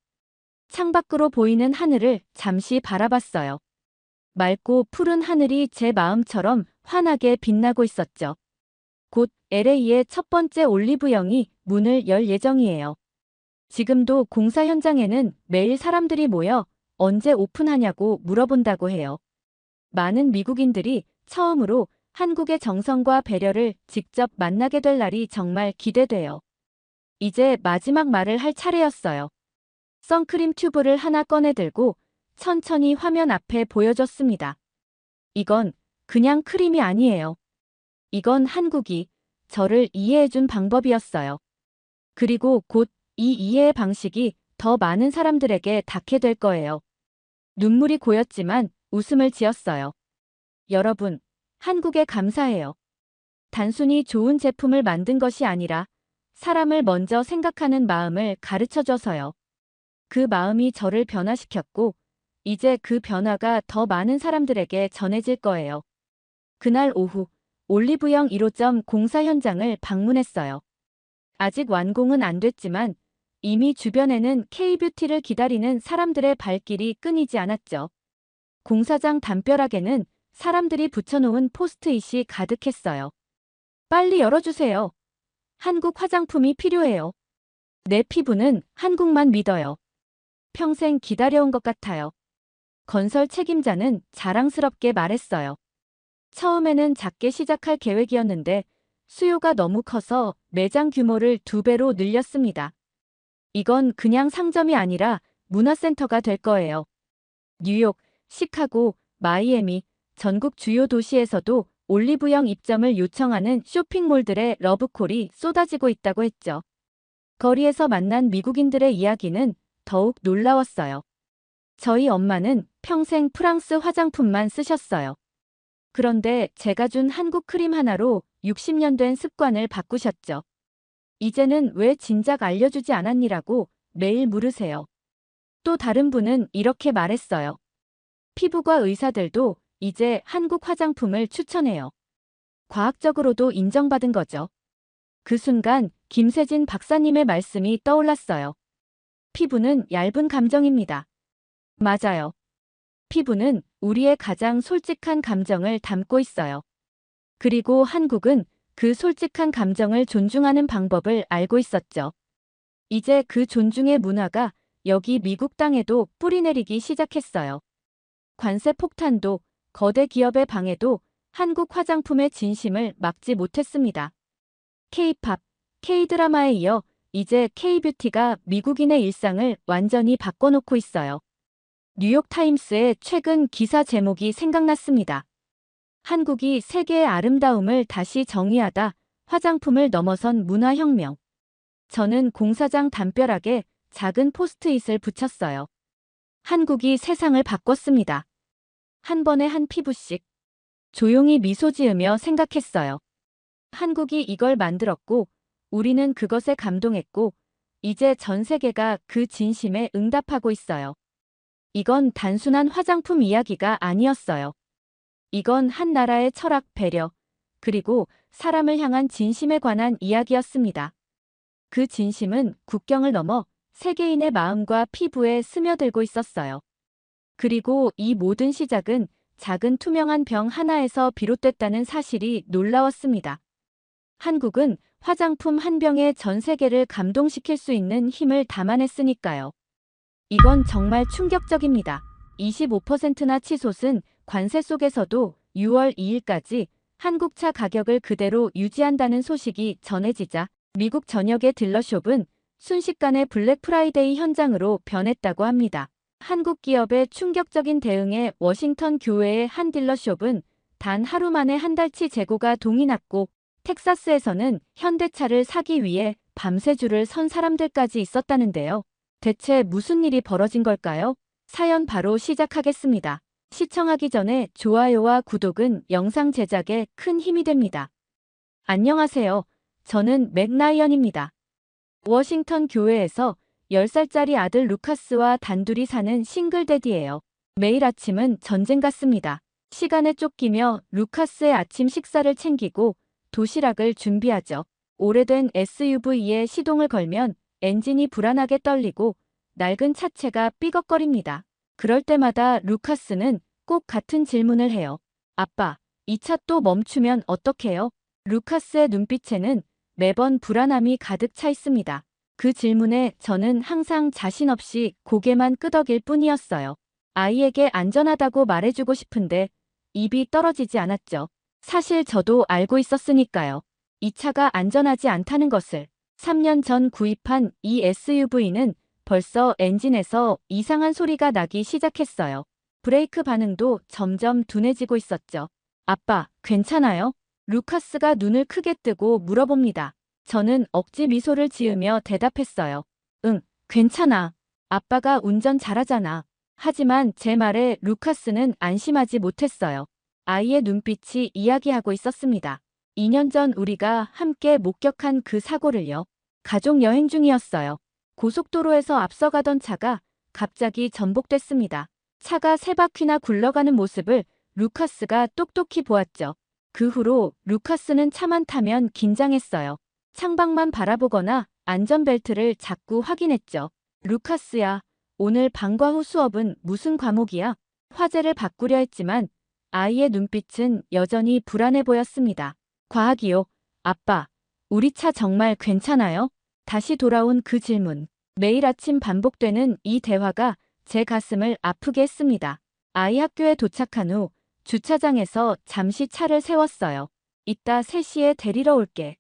창밖으로 보이는 하늘을 잠시 바라봤어요. 맑고 푸른 하늘이 제 마음처럼 환하게 빛나고 있었죠. 곧 LA의 첫 번째 올리브영이 문을 열 예정이에요. 지금도 공사 현장에는 매일 사람들이 모여 언제 오픈하냐고 물어본다고 해요. 많은 미국인들이 처음으로 한국의 정성과 배려를 직접 만나게 될 날이 정말 기대돼요. 이제 마지막 말을 할 차례였어요. 선크림 튜브를 하나 꺼내들고 천천히 화면 앞에 보여줬습니다. 이건 그냥 크림이 아니에요. 이건 한국이 저를 이해해준 방법이었어요. 그리고 곧 이 이해의 방식이 더 많은 사람들에게 닿게 될 거예요. 눈물이 고였지만 웃음을 지었어요. 여러분, 한국에 감사해요. 단순히 좋은 제품을 만든 것이 아니라 사람을 먼저 생각하는 마음을 가르쳐줘서요. 그 마음이 저를 변화시켰고 이제 그 변화가 더 많은 사람들에게 전해질 거예요. 그날 오후 올리브영 1호점 공사 현장을 방문했어요. 아직 완공은 안 됐지만 이미 주변에는 K-뷰티를 기다리는 사람들의 발길이 끊이지 않았죠. 공사장 담벼락에는 사람들이 붙여놓은 포스트잇이 가득했어요. 빨리 열어주세요. 한국 화장품이 필요해요. 내 피부는 한국만 믿어요. 평생 기다려온 것 같아요. 건설 책임자는 자랑스럽게 말했어요. 처음에는 작게 시작할 계획이었는데 수요가 너무 커서 매장 규모를 2배로 늘렸습니다. 이건 그냥 상점이 아니라 문화센터가 될 거예요. 뉴욕, 시카고, 마이애미, 전국 주요 도시에서도 올리브영 입점을 요청하는 쇼핑몰들의 러브콜이 쏟아지고 있다고 했죠. 거리에서 만난 미국인들의 이야기는 더욱 놀라웠어요. 저희 엄마는 평생 프랑스 화장품만 쓰셨어요. 그런데 제가 준 한국 크림 하나로 60년 된 습관을 바꾸셨죠. 이제는 왜 진작 알려주지 않았니라고 매일 물으세요. 또 다른 분은 이렇게 말했어요. 피부과 의사들도 이제 한국 화장품을 추천해요. 과학적으로도 인정받은 거죠. 그 순간 김세진 박사님의 말씀이 떠올랐어요. 피부는 얇은 감정입니다. 맞아요. 피부는 우리의 가장 솔직한 감정을 담고 있어요. 그리고 한국은 그 솔직한 감정을 존중하는 방법을 알고 있었죠. 이제 그 존중의 문화가 여기 미국 땅에도 뿌리내리기 시작했어요. 관세 폭탄도 거대 기업의 방해도 한국 화장품의 진심을 막지 못했습니다. K-팝, K-드라마에 이어 이제 K-뷰티가 미국인의 일상을 완전히 바꿔놓고 있어요. 뉴욕타임스의 최근 기사 제목이 생각났습니다. 한국이 세계의 아름다움을 다시 정의하다, 화장품을 넘어선 문화혁명. 저는 공사장 담벼락에 작은 포스트잇을 붙였어요. 한국이 세상을 바꿨습니다. 한 번에 한 피부씩. 조용히 미소 지으며 생각했어요. 한국이 이걸 만들었고, 우리는 그것에 감동했고, 이제 전 세계가 그 진심에 응답하고 있어요. 이건 단순한 화장품 이야기가 아니었어요. 이건 한 나라의 철학, 배려, 그리고 사람을 향한 진심에 관한 이야기였습니다. 그 진심은 국경을 넘어 세계인의 마음과 피부에 스며들고 있었어요. 그리고 이 모든 시작은 작은 투명한 병 하나에서 비롯됐다는 사실이 놀라웠습니다. 한국은 화장품 한 병에 전 세계를 감동시킬 수 있는 힘을 담아냈으니까요. 이건 정말 충격적입니다. 25%나 치솟은 관세 속에서도 6월 2일까지 한국차 가격을 그대로 유지한다는 소식이 전해지자 미국 전역의 딜러숍은 순식간에 블랙 프라이데이 현장으로 변했다고 합니다. 한국 기업의 충격적인 대응에 워싱턴 교외의 한 딜러숍은 단 하루 만에 한 달치 재고가 동이 났고, 텍사스에서는 현대차를 사기 위해 밤새 줄을 선 사람들까지 있었다는데요. 대체 무슨 일이 벌어진 걸까요? 사연 바로 시작하겠습니다. 시청하기 전에 좋아요와 구독은 영상 제작에 큰 힘이 됩니다. 안녕하세요. 저는 맥라이언입니다. 워싱턴 교회에서 10살짜리 아들 루카스와 단둘이 사는 싱글대디예요. 매일 아침은 전쟁 같습니다. 시간에 쫓기며 루카스의 아침 식사를 챙기고 도시락을 준비하죠. 오래된 SUV에 시동을 걸면 엔진이 불안하게 떨리고 낡은 차체가 삐걱거립니다. 그럴 때마다 루카스는 꼭 같은 질문을 해요. 아빠, 이 차 또 멈추면 어떡해요? 루카스의 눈빛에는 매번 불안함이 가득 차 있습니다. 그 질문에 저는 항상 자신 없이 고개만 끄덕일 뿐이었어요. 아이에게 안전하다고 말해주고 싶은데 입이 떨어지지 않았죠. 사실 저도 알고 있었으니까요. 이 차가 안전하지 않다는 것을. 3년 전 구입한 이 SUV는 벌써 엔진에서 이상한 소리가 나기 시작했어요. 브레이크 반응도 점점 둔해지고 있었죠. 아빠, 괜찮아요? 루카스가 눈을 크게 뜨고 물어봅니다. 저는 억지 미소를 지으며 대답했어요. 응, 괜찮아. 아빠가 운전 잘하잖아. 하지만 제 말에 루카스는 안심하지 못했어요. 아이의 눈빛이 이야기하고 있었습니다. 2년 전 우리가 함께 목격한 그 사고를요. 가족 여행 중이었어요. 고속도로에서 앞서가던 차가 갑자기 전복됐습니다. 차가 3바퀴나 굴러가는 모습을 루카스가 똑똑히 보았죠. 그 후로 루카스는 차만 타면 긴장했어요. 창밖만 바라보거나 안전벨트를 자꾸 확인했죠. 루카스야, 오늘 방과 후 수업은 무슨 과목이야? 화제를 바꾸려 했지만 아이의 눈빛은 여전히 불안해 보였습니다. 과학이요. 아빠, 우리 차 정말 괜찮아요? 다시 돌아온 그 질문. 매일 아침 반복되는 이 대화가 제 가슴을 아프게 했습니다. 아이 학교에 도착한 후 주차장에서 잠시 차를 세웠어요. 이따 3시에 데리러 올게.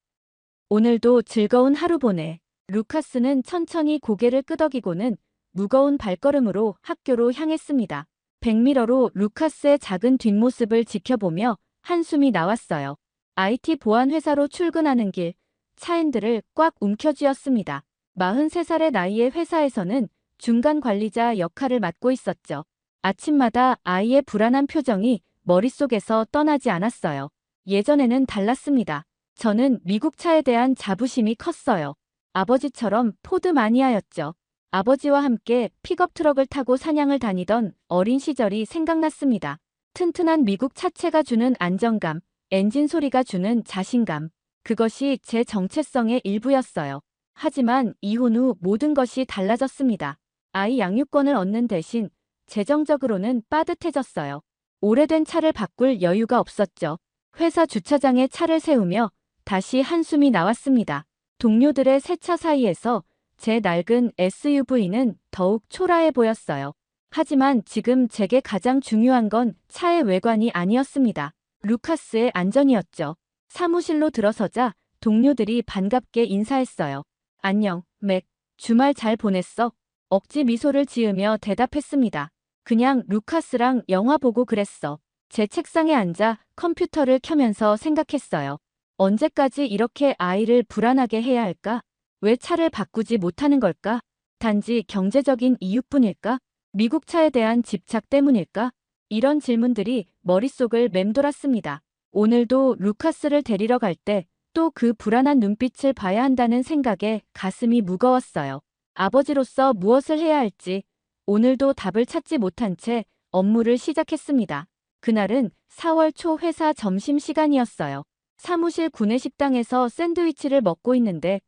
오늘도 즐거운 하루 보내. 루카스는 천천히 고개를 끄덕이고는 무거운 발걸음으로 학교로 향했습니다. 백미러로 루카스의 작은 뒷모습을 지켜보며 한숨이 나왔어요. IT 보안 회사로 출근하는 길, 차 핸들을 꽉 움켜쥐었습니다. 43살의 나이의 회사에서는 중간 관리자 역할을 맡고 있었죠. 아침마다 아이의 불안한 표정이 머릿속에서 떠나지 않았어요. 예전에는 달랐습니다. 저는 미국 차에 대한 자부심이 컸어요. 아버지처럼 포드 마니아였죠. 아버지와 함께 픽업 트럭을 타고 사냥을 다니던 어린 시절이 생각났습니다. 튼튼한 미국 차체가 주는 안정감, 엔진 소리가 주는 자신감. 그것이 제 정체성의 일부였어요. 하지만 이혼 후 모든 것이 달라졌습니다. 아이 양육권을 얻는 대신 재정적으로는 빠듯해졌어요. 오래된 차를 바꿀 여유가 없었죠. 회사 주차장에 차를 세우며 다시 한숨이 나왔습니다. 동료들의 새 차 사이에서 제 낡은 SUV는 더욱 초라해 보였어요. 하지만 지금 제게 가장 중요한 건 차의 외관이 아니었습니다. 루카스의 안전이었죠. 사무실로 들어서자 동료들이 반갑게 인사했어요. 안녕, 맥. 주말 잘 보냈어? 억지 미소를 지으며 대답했습니다. 그냥 루카스랑 영화 보고 그랬어. 제 책상에 앉아 컴퓨터를 켜면서 생각했어요. 언제까지 이렇게 아이를 불안하게 해야 할까? 왜 차를 바꾸지 못하는 걸까? 단지 경제적인 이유뿐일까? 미국 차에 대한 집착 때문일까? 이런 질문들이 머릿속을 맴돌았습니다. 오늘도 루카스를 데리러 갈 때 또 그 불안한 눈빛을 봐야 한다는 생각에 가슴이 무거웠어요. 아버지로서 무엇을 해야 할지 오늘도 답을 찾지 못한 채 업무를 시작했습니다. 그날은 4월 초 회사 점심시간이었어요. 사무실 구내식당에서 샌드위치를 먹고 있는데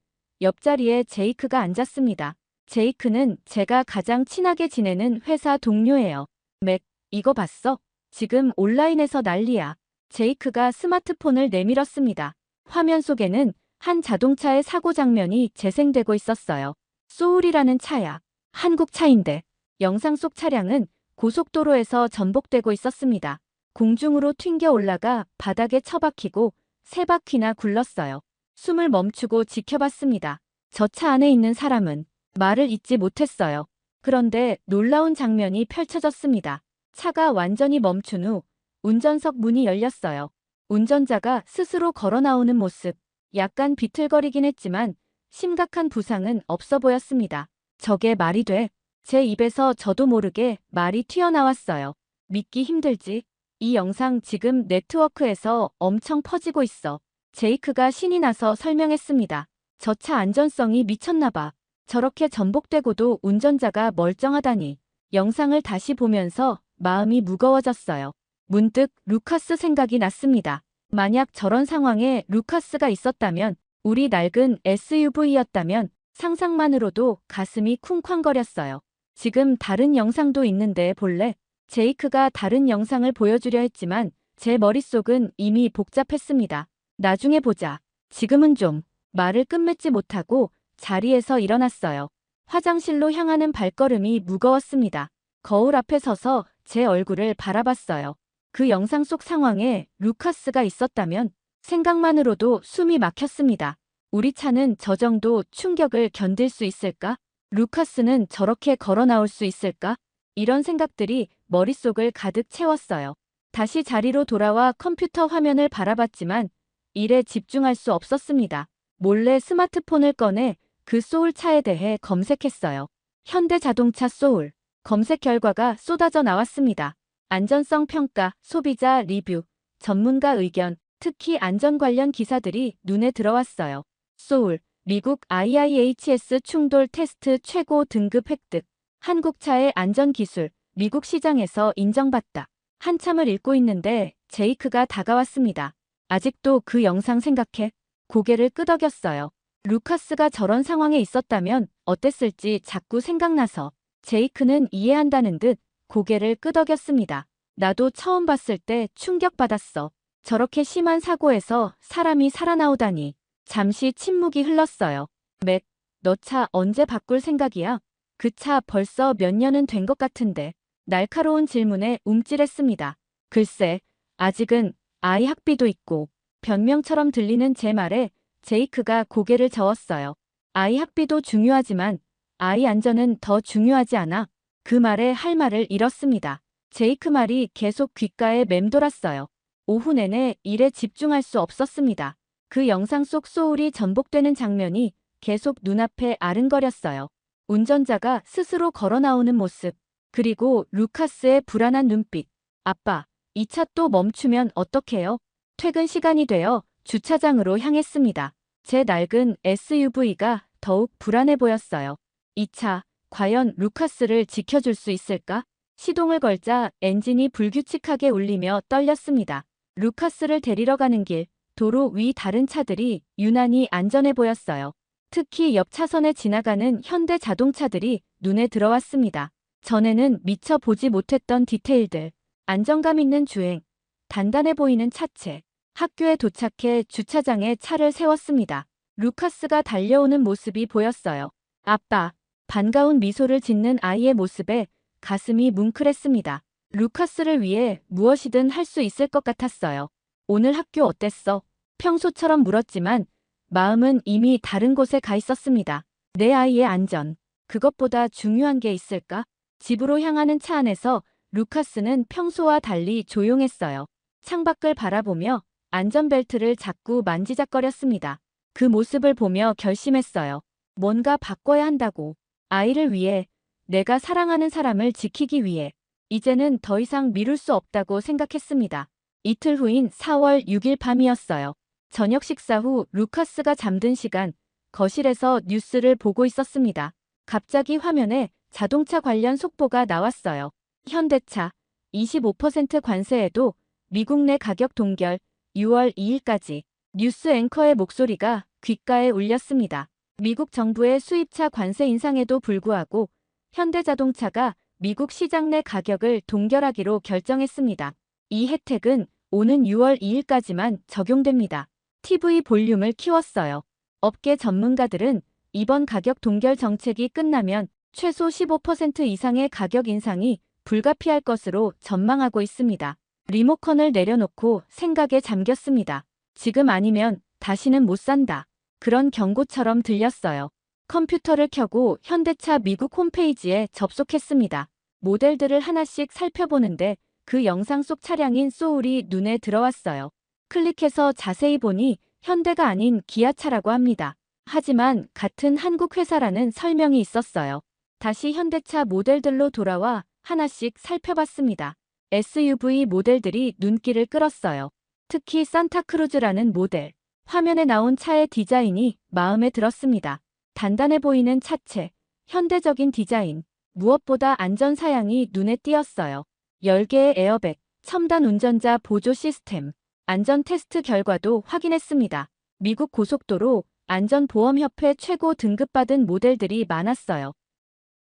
옆자리에 제이크가 앉았습니다. 제이크는 제가 가장 친하게 지내는 회사 동료예요. 맥, 이거 봤어? 지금 온라인에서 난리야. 제이크가 스마트폰을 내밀었습니다. 화면 속에는 한 자동차의 사고 장면이 재생되고 있었어요. 소울이라는 차야. 한국 차인데. 영상 속 차량은 고속도로에서 전복되고 있었습니다. 공중으로 튕겨 올라가 바닥에 처박히고 3바퀴나 굴렀어요. 숨을 멈추고 지켜봤습니다. 저 차 안에 있는 사람은 말을 잇지 못했어요. 그런데 놀라운 장면이 펼쳐졌습니다. 차가 완전히 멈춘 후 운전석 문이 열렸어요. 운전자가 스스로 걸어 나오는 모습. 약간 비틀거리긴 했지만 심각한 부상은 없어 보였습니다. 저게 말이 돼? 제 입에서 저도 모르게 말이 튀어나왔어요. 믿기 힘들지? 이 영상 지금 네트워크에서 엄청 퍼지고 있어. 제이크가 신이 나서 설명했습니다. 저 차 안전성이 미쳤나 봐. 저렇게 전복되고도 운전자가 멀쩡하다니. 영상을 다시 보면서 마음이 무거워졌어요. 문득 루카스 생각이 났습니다. 만약 저런 상황에 루카스가 있었다면, 우리 낡은 SUV였다면 상상만으로도 가슴이 쿵쾅거렸어요. 지금 다른 영상도 있는데 볼래? 제이크가 다른 영상을 보여주려 했지만 제 머릿속은 이미 복잡했습니다. 나중에 보자. 지금은 좀. 말을 끝맺지 못하고 자리에서 일어났어요. 화장실로 향하는 발걸음이 무거웠습니다. 거울 앞에 서서 제 얼굴을 바라봤어요. 그 영상 속 상황에 루카스가 있었다면 생각만으로도 숨이 막혔습니다. 우리 차는 저 정도 충격을 견딜 수 있을까? 루카스는 저렇게 걸어 나올 수 있을까? 이런 생각들이 머릿속을 가득 채웠어요. 다시 자리로 돌아와 컴퓨터 화면을 바라봤지만 일에 집중할 수 없었습니다. 몰래 스마트폰을 꺼내 그 소울 차에 대해 검색했어요. 현대자동차 소울. 검색 결과가 쏟아져 나왔습니다. 안전성 평가, 소비자 리뷰, 전문가 의견, 특히 안전 관련 기사들이 눈에 들어왔어요. 소울, 미국 IIHS 충돌 테스트 최고 등급 획득. 한국차의 안전기술, 미국 시장에서 인정받다. 한참을 읽고 있는데 제이크가 다가왔습니다. 아직도 그 영상 생각해? 고개를 끄덕였어요. 루카스가 저런 상황에 있었다면 어땠을지 자꾸 생각나서. 제이크는 이해한다는 듯 고개를 끄덕였습니다. 나도 처음 봤을 때 충격받았어. 저렇게 심한 사고에서 사람이 살아나오다니. 잠시 침묵이 흘렀어요. 맥, 너 차 언제 바꿀 생각이야? 그 차 벌써 몇 년은 된 것 같은데. 날카로운 질문에 움찔했습니다. 글쎄, 아직은 아이 학비도 있고. 변명처럼 들리는 제 말에 제이크가 고개를 저었어요. 아이 학비도 중요하지만 아이 안전은 더 중요하지 않아? 그 말에 할 말을 잃었습니다. 제이크 말이 계속 귓가에 맴돌았어요. 오후 내내 일에 집중할 수 없었습니다. 그 영상 속 소울이 전복되는 장면이 계속 눈앞에 아른거렸어요. 운전자가 스스로 걸어 나오는 모습, 그리고 루카스의 불안한 눈빛. 아빠, 이 차 또 멈추면 어떡해요? 퇴근 시간이 되어 주차장으로 향했습니다. 제 낡은 SUV가 더욱 불안해 보였어요. 이 차, 과연 루카스를 지켜줄 수 있을까? 시동을 걸자 엔진이 불규칙하게 울리며 떨렸습니다. 루카스를 데리러 가는 길, 도로 위 다른 차들이 유난히 안전해 보였어요. 특히 옆 차선에 지나가는 현대 자동차들이 눈에 들어왔습니다. 전에는 미처 보지 못했던 디테일들, 안정감 있는 주행, 단단해 보이는 차체. 학교에 도착해 주차장에 차를 세웠습니다. 루카스가 달려오는 모습이 보였어요. 아빠, 반가운 미소를 짓는 아이의 모습에 가슴이 뭉클했습니다. 루카스를 위해 무엇이든 할 수 있을 것 같았어요. 오늘 학교 어땠어? 평소처럼 물었지만 마음은 이미 다른 곳에 가 있었습니다. 내 아이의 안전. 그것보다 중요한 게 있을까? 집으로 향하는 차 안에서 루카스는 평소와 달리 조용했어요. 창밖을 바라보며 안전벨트를 자꾸 만지작거렸습니다. 그 모습을 보며 결심했어요. 뭔가 바꿔야 한다고. 아이를 위해, 내가 사랑하는 사람을 지키기 위해. 이제는 더 이상 미룰 수 없다고 생각했습니다. 이틀 후인 4월 6일 밤이었어요. 저녁 식사 후 루카스가 잠든 시간, 거실에서 뉴스를 보고 있었습니다. 갑자기 화면에 자동차 관련 속보가 나왔어요. 현대차 25% 관세에도 미국 내 가격 동결 6월 2일까지. 뉴스 앵커의 목소리가 귓가에 울렸습니다. 미국 정부의 수입차 관세 인상에도 불구하고 현대자동차가 미국 시장 내 가격을 동결하기로 결정했습니다. 이 혜택은 오는 6월 2일까지만 적용됩니다. TV 볼륨을 키웠어요. 업계 전문가들은 이번 가격 동결 정책이 끝나면 최소 15% 이상의 가격 인상이 불가피할 것으로 전망하고 있습니다. 리모컨을 내려놓고 생각에 잠겼습니다. 지금 아니면 다시는 못 산다. 그런 경고처럼 들렸어요. 컴퓨터를 켜고 현대차 미국 홈페이지에 접속했습니다. 모델들을 하나씩 살펴보는데 그 영상 속 차량인 소울이 눈에 들어왔어요. 클릭해서 자세히 보니 현대가 아닌 기아차라고 합니다. 하지만 같은 한국 회사라는 설명이 있었어요. 다시 현대차 모델들로 돌아와 하나씩 살펴봤습니다. SUV 모델들이 눈길을 끌었어요. 특히 산타크루즈라는 모델. 화면에 나온 차의 디자인이 마음에 들었습니다. 단단해 보이는 차체, 현대적인 디자인, 무엇보다 안전 사양이 눈에 띄었어요. 10개의 에어백, 첨단 운전자 보조 시스템, 안전 테스트 결과도 확인했습니다. 미국 고속도로 안전보험협회 최고 등급받은 모델들이 많았어요.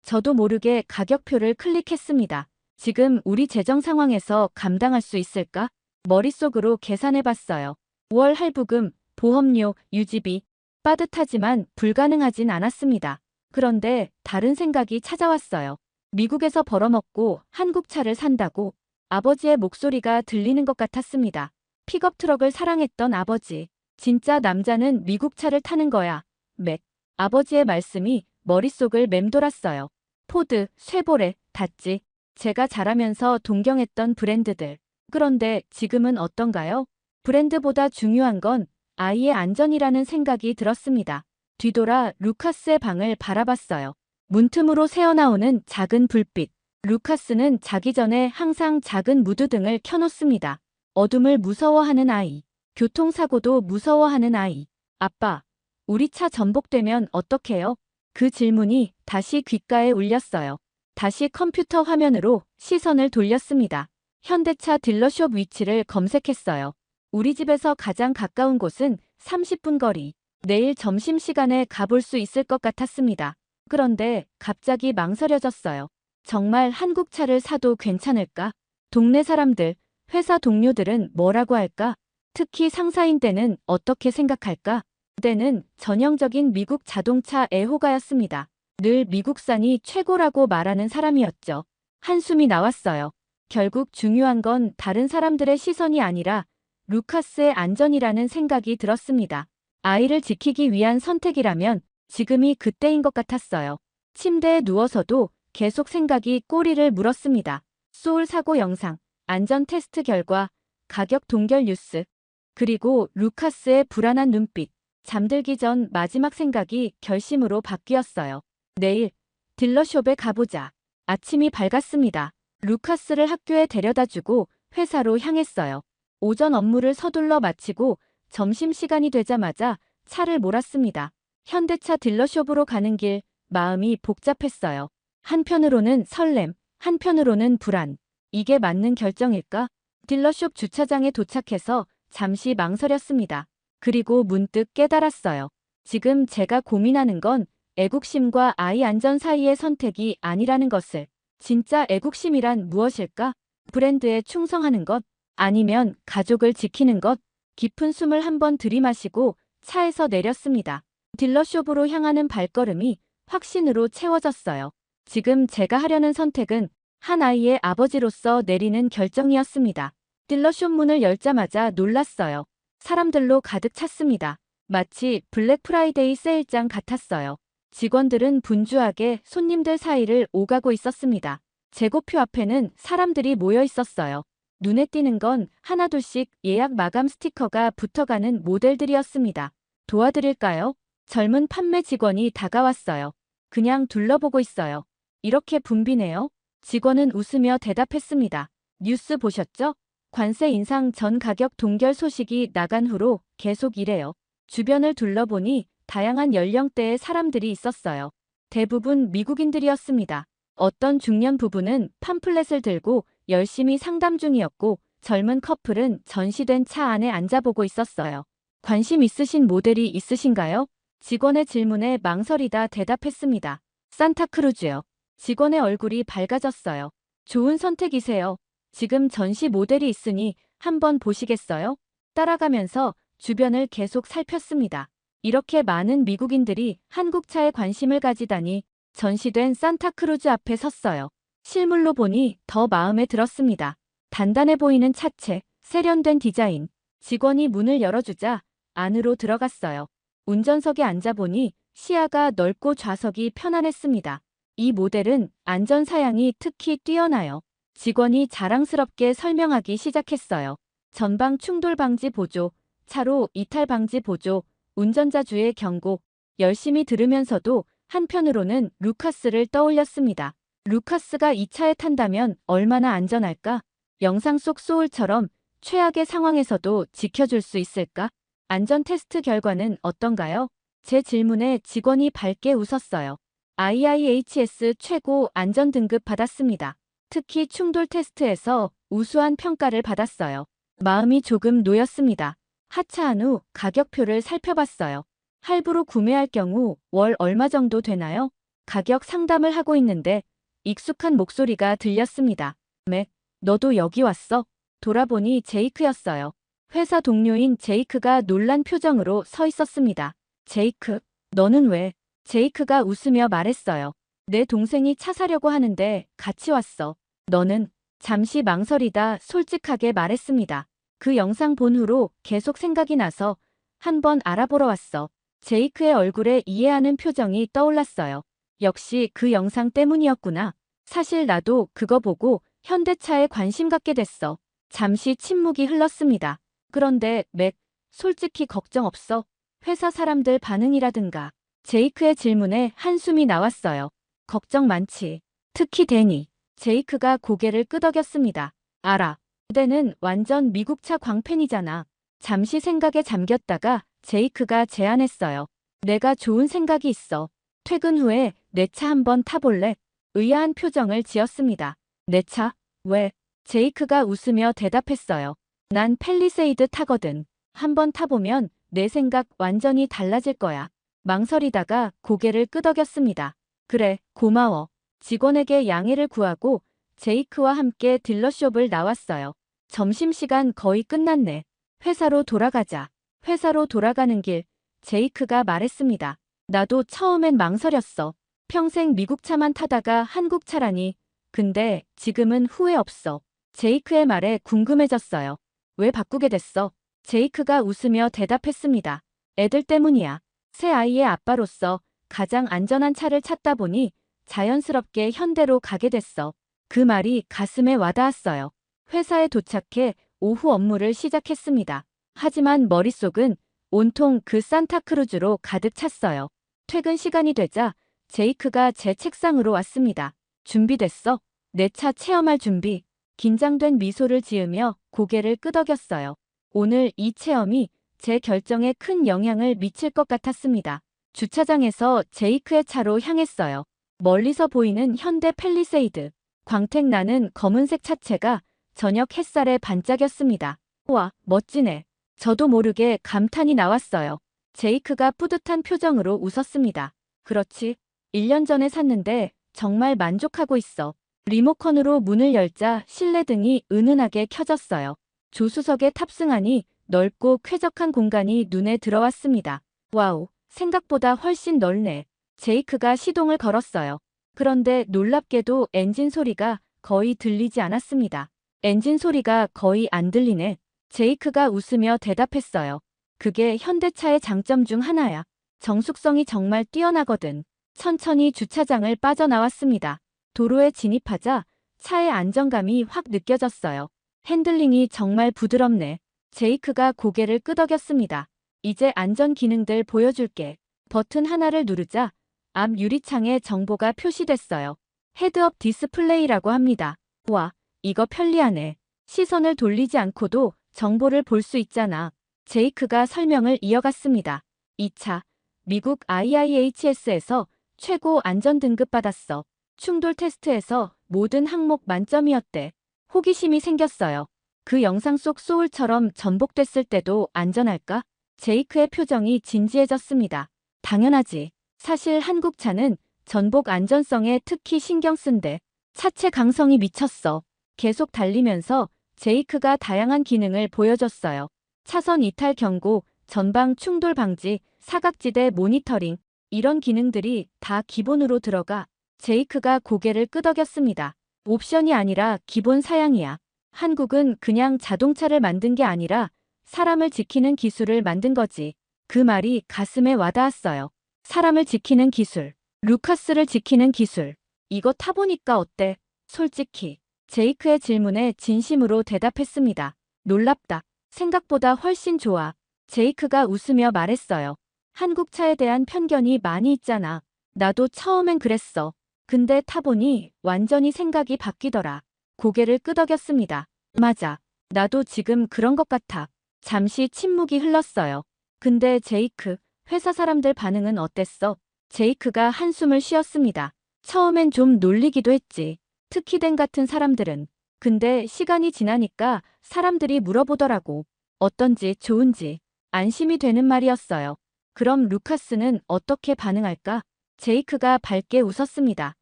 저도 모르게 가격표를 클릭했습니다. 지금 우리 재정 상황에서 감당할 수 있을까? 머릿속으로 계산해봤어요. 5월 할부금, 보험료, 유지비. 빠듯하지만 불가능하진 않았습니다. 그런데 다른 생각이 찾아왔어요. 미국에서 벌어먹고 한국 차를 산다고 아버지의 목소리가 들리는 것 같았습니다. 픽업 트럭을 사랑했던 아버지. 진짜 남자는 미국 차를 타는 거야. 맥. 아버지의 말씀이 머릿속을 맴돌았어요. 포드, 쉐보레, 다찌. 제가 자라면서 동경했던 브랜드들. 그런데 지금은 어떤가요? 브랜드보다 중요한 건 아이의 안전이라는 생각이 들었습니다. 뒤돌아 루카스의 방을 바라봤어요. 문틈으로 새어나오는 작은 불빛. 루카스는 자기 전에 항상 작은 무드등을 켜놓습니다. 어둠을 무서워하는 아이. 교통사고도 무서워하는 아이. 아빠, 우리 차 전복되면 어떡해요? 그 질문이 다시 귓가에 울렸어요. 다시 컴퓨터 화면으로 시선을 돌렸습니다. 현대차 딜러숍 위치를 검색했어요. 우리 집에서 가장 가까운 곳은 30분 거리. 내일 점심시간에 가볼 수 있을 것 같았습니다. 그런데 갑자기 망설여졌어요. 정말 한국 차를 사도 괜찮을까? 동네 사람들, 회사 동료들은 뭐라고 할까? 특히 상사인 때는 어떻게 생각할까? 그때는 전형적인 미국 자동차 애호가였습니다. 늘 미국산이 최고라고 말하는 사람이었죠. 한숨이 나왔어요. 결국 중요한 건 다른 사람들의 시선이 아니라 루카스의 안전이라는 생각이 들었습니다. 아이를 지키기 위한 선택이라면 지금이 그때인 것 같았어요. 침대에 누워서도 계속 생각이 꼬리를 물었습니다. 소울 사고 영상, 안전 테스트 결과, 가격 동결 뉴스, 그리고 루카스의 불안한 눈빛. 잠들기 전 마지막 생각이 결심으로 바뀌었어요. 내일 딜러숍에 가보자. 아침이 밝았습니다. 루카스를 학교에 데려다주고 회사로 향했어요. 오전 업무를 서둘러 마치고 점심시간이 되자마자 차를 몰았습니다. 현대차 딜러숍으로 가는 길, 마음이 복잡했어요. 한편으로는 설렘, 한편으로는 불안. 이게 맞는 결정일까? 딜러숍 주차장에 도착해서 잠시 망설였습니다. 그리고 문득 깨달았어요. 지금 제가 고민하는 건 애국심과 아이 안전 사이의 선택이 아니라는 것을. 진짜 애국심이란 무엇일까? 브랜드에 충성하는 것? 아니면 가족을 지키는 것? 깊은 숨을 한번 들이마시고 차에서 내렸습니다. 딜러숍으로 향하는 발걸음이 확신으로 채워졌어요. 지금 제가 하려는 선택은 한 아이의 아버지로서 내리는 결정이었습니다. 딜러숍 문을 열자마자 놀랐어요. 사람들로 가득 찼습니다. 마치 블랙 프라이데이 세일장 같았어요. 직원들은 분주하게 손님들 사이를 오가고 있었습니다. 재고표 앞에는 사람들이 모여 있었어요. 눈에 띄는 건 하나둘씩 예약 마감 스티커가 붙어가는 모델들이었습니다. 도와드릴까요? 젊은 판매 직원이 다가왔어요. 그냥 둘러보고 있어요. 이렇게 붐비네요. 직원은 웃으며 대답했습니다. 뉴스 보셨죠? 관세 인상 전 가격 동결 소식이 나간 후로 계속 이래요. 주변을 둘러보니 다양한 연령대의 사람들이 있었어요. 대부분 미국인들이었습니다. 어떤 중년 부부는 팜플렛을 들고 열심히 상담 중이었고 젊은 커플은 전시된 차 안에 앉아보고 있었어요. 관심 있으신 모델이 있으신가요? 직원의 질문에 망설이다 대답했습니다. 산타크루즈요. 직원의 얼굴이 밝아졌어요. 좋은 선택이세요. 지금 전시 모델이 있으니 한번 보시겠어요? 따라가면서 주변을 계속 살폈습니다. 이렇게 많은 미국인들이 한국 차에 관심을 가지다니. 전시된 산타크루즈 앞에 섰어요. 실물로 보니 더 마음에 들었습니다. 단단해 보이는 차체, 세련된 디자인. 직원이 문을 열어주자 안으로 들어갔어요. 운전석에 앉아보니 시야가 넓고 좌석이 편안했습니다. 이 모델은 안전사양이 특히 뛰어나요. 직원이 자랑스럽게 설명하기 시작했어요. 전방 충돌 방지 보조, 차로 이탈 방지 보조, 운전자 주의 경고. 열심히 들으면서도 한편으로는 루카스를 떠올렸습니다. 루카스가 이 차에 탄다면 얼마나 안전할까? 영상 속 소울처럼 최악의 상황에서도 지켜줄 수 있을까? 안전 테스트 결과는 어떤가요? 제 질문에 직원이 밝게 웃었어요. IIHS 최고 안전 등급 받았습니다. 특히 충돌 테스트에서 우수한 평가를 받았어요. 마음이 조금 놓였습니다. 하차한 후 가격표를 살펴봤어요. 할부로 구매할 경우 월 얼마 정도 되나요? 가격 상담을 하고 있는데 익숙한 목소리가 들렸습니다. 맥, 너도 여기 왔어? 돌아보니 제이크였어요. 회사 동료인 제이크가 놀란 표정으로 서 있었습니다. 제이크, 너는 왜? 제이크가 웃으며 말했어요. 내 동생이 차 사려고 하는데 같이 왔어. 너는? 잠시 망설이다 솔직하게 말했습니다. 그 영상 본 후로 계속 생각이 나서 한번 알아보러 왔어. 제이크의 얼굴에 이해하는 표정이 떠올랐어요. 역시 그 영상 때문이었구나. 사실 나도 그거 보고 현대차에 관심 갖게 됐어. 잠시 침묵이 흘렀습니다. 그런데 맥, 솔직히 걱정 없어? 회사 사람들 반응이라든가. 제이크의 질문에 한숨이 나왔어요. 걱정 많지. 특히 데니. 제이크가 고개를 끄덕였습니다. 알아. 그대는 완전 미국차 광팬이잖아. 잠시 생각에 잠겼다가 제이크가 제안했어요. 내가 좋은 생각이 있어. 퇴근 후에 내 차 한번 타볼래? 의아한 표정을 지었습니다. 내 차? 왜? 제이크가 웃으며 대답했어요. 난 팰리세이드 타거든. 한번 타보면 내 생각 완전히 달라질 거야. 망설이다가 고개를 끄덕였습니다. 그래, 고마워. 직원에게 양해를 구하고 제이크와 함께 딜러숍을 나왔어요. 점심시간 거의 끝났네. 회사로 돌아가자. 회사로 돌아가는 길, 제이크가 말했습니다. 나도 처음엔 망설였어. 평생 미국 차만 타다가 한국 차라니. 근데 지금은 후회 없어. 제이크의 말에 궁금해졌어요. 왜 바꾸게 됐어? 제이크가 웃으며 대답했습니다. 애들 때문이야. 새 아이의 아빠로서 가장 안전한 차를 찾다 보니 자연스럽게 현대로 가게 됐어. 그 말이 가슴에 와닿았어요. 회사에 도착해 오후 업무를 시작했습니다. 하지만 머릿속은 온통 그 산타크루즈로 가득 찼어요. 퇴근 시간이 되자 제이크가 제 책상으로 왔습니다. 준비됐어? 내 차 체험할 준비. 긴장된 미소를 지으며 고개를 끄덕였어요. 오늘 이 체험이 제 결정에 큰 영향을 미칠 것 같았습니다. 주차장에서 제이크의 차로 향했어요. 멀리서 보이는 현대 팰리세이드. 광택 나는 검은색 차체가 저녁 햇살에 반짝였습니다. 우와, 멋지네. 저도 모르게 감탄이 나왔어요. 제이크가 뿌듯한 표정으로 웃었습니다. 그렇지. 1년 전에 샀는데 정말 만족하고 있어. 리모컨으로 문을 열자 실내등이 은은하게 켜졌어요. 조수석에 탑승하니 넓고 쾌적한 공간이 눈에 들어왔습니다. 와우, 생각보다 훨씬 넓네. 제이크가 시동을 걸었어요. 그런데 놀랍게도 엔진 소리가 거의 들리지 않았습니다. 엔진 소리가 거의 안 들리네. 제이크가 웃으며 대답했어요. 그게 현대차의 장점 중 하나야. 정숙성이 정말 뛰어나거든. 천천히 주차장을 빠져나왔습니다. 도로에 진입하자 차의 안정감이 확 느껴졌어요. 핸들링이 정말 부드럽네. 제이크가 고개를 끄덕였습니다. 이제 안전 기능들 보여줄게. 버튼 하나를 누르자 앞 유리창에 정보가 표시됐어요. 헤드업 디스플레이라고 합니다. 와, 이거 편리하네. 시선을 돌리지 않고도 정보를 볼 수 있잖아. 제이크가 설명을 이어갔습니다. 이 차, 미국 IIHS에서 최고 안전 등급 받았어. 충돌 테스트에서 모든 항목 만점이었대. 호기심이 생겼어요. 그 영상 속 소울처럼 전복됐을 때도 안전할까? 제이크의 표정이 진지해졌습니다. 당연하지. 사실 한국 차는 전복 안전성에 특히 신경 쓴대. 차체 강성이 미쳤어. 계속 달리면서 제이크가 다양한 기능을 보여줬어요. 차선 이탈 경고, 전방 충돌 방지, 사각지대 모니터링. 이런 기능들이 다 기본으로 들어가. 제이크가 고개를 끄덕였습니다. 옵션이 아니라 기본 사양이야. 한국은 그냥 자동차를 만든 게 아니라 사람을 지키는 기술을 만든 거지. 그 말이 가슴에 와닿았어요. 사람을 지키는 기술. 루카스를 지키는 기술. 이거 타보니까 어때? 솔직히 제이크의 질문에 진심으로 대답했습니다. 놀랍다. 생각보다 훨씬 좋아. 제이크가 웃으며 말했어요. 한국차에 대한 편견이 많이 있잖아. 나도 처음엔 그랬어. 근데 타보니 완전히 생각이 바뀌더라. 고개를 끄덕였습니다. 맞아. 나도 지금 그런 것 같아. 잠시 침묵이 흘렀어요. 근데 제이크, 회사 사람들 반응은 어땠어? 제이크가 한숨을 쉬었습니다. 처음엔 좀 놀리기도 했지. 특히 댄 같은 사람들은. 근데 시간이 지나니까 사람들이 물어보더라고. 어떤지 좋은지. 안심이 되는 말이었어요. 그럼 루카스는 어떻게 반응할까? 제이크가 밝게 웃었습니다.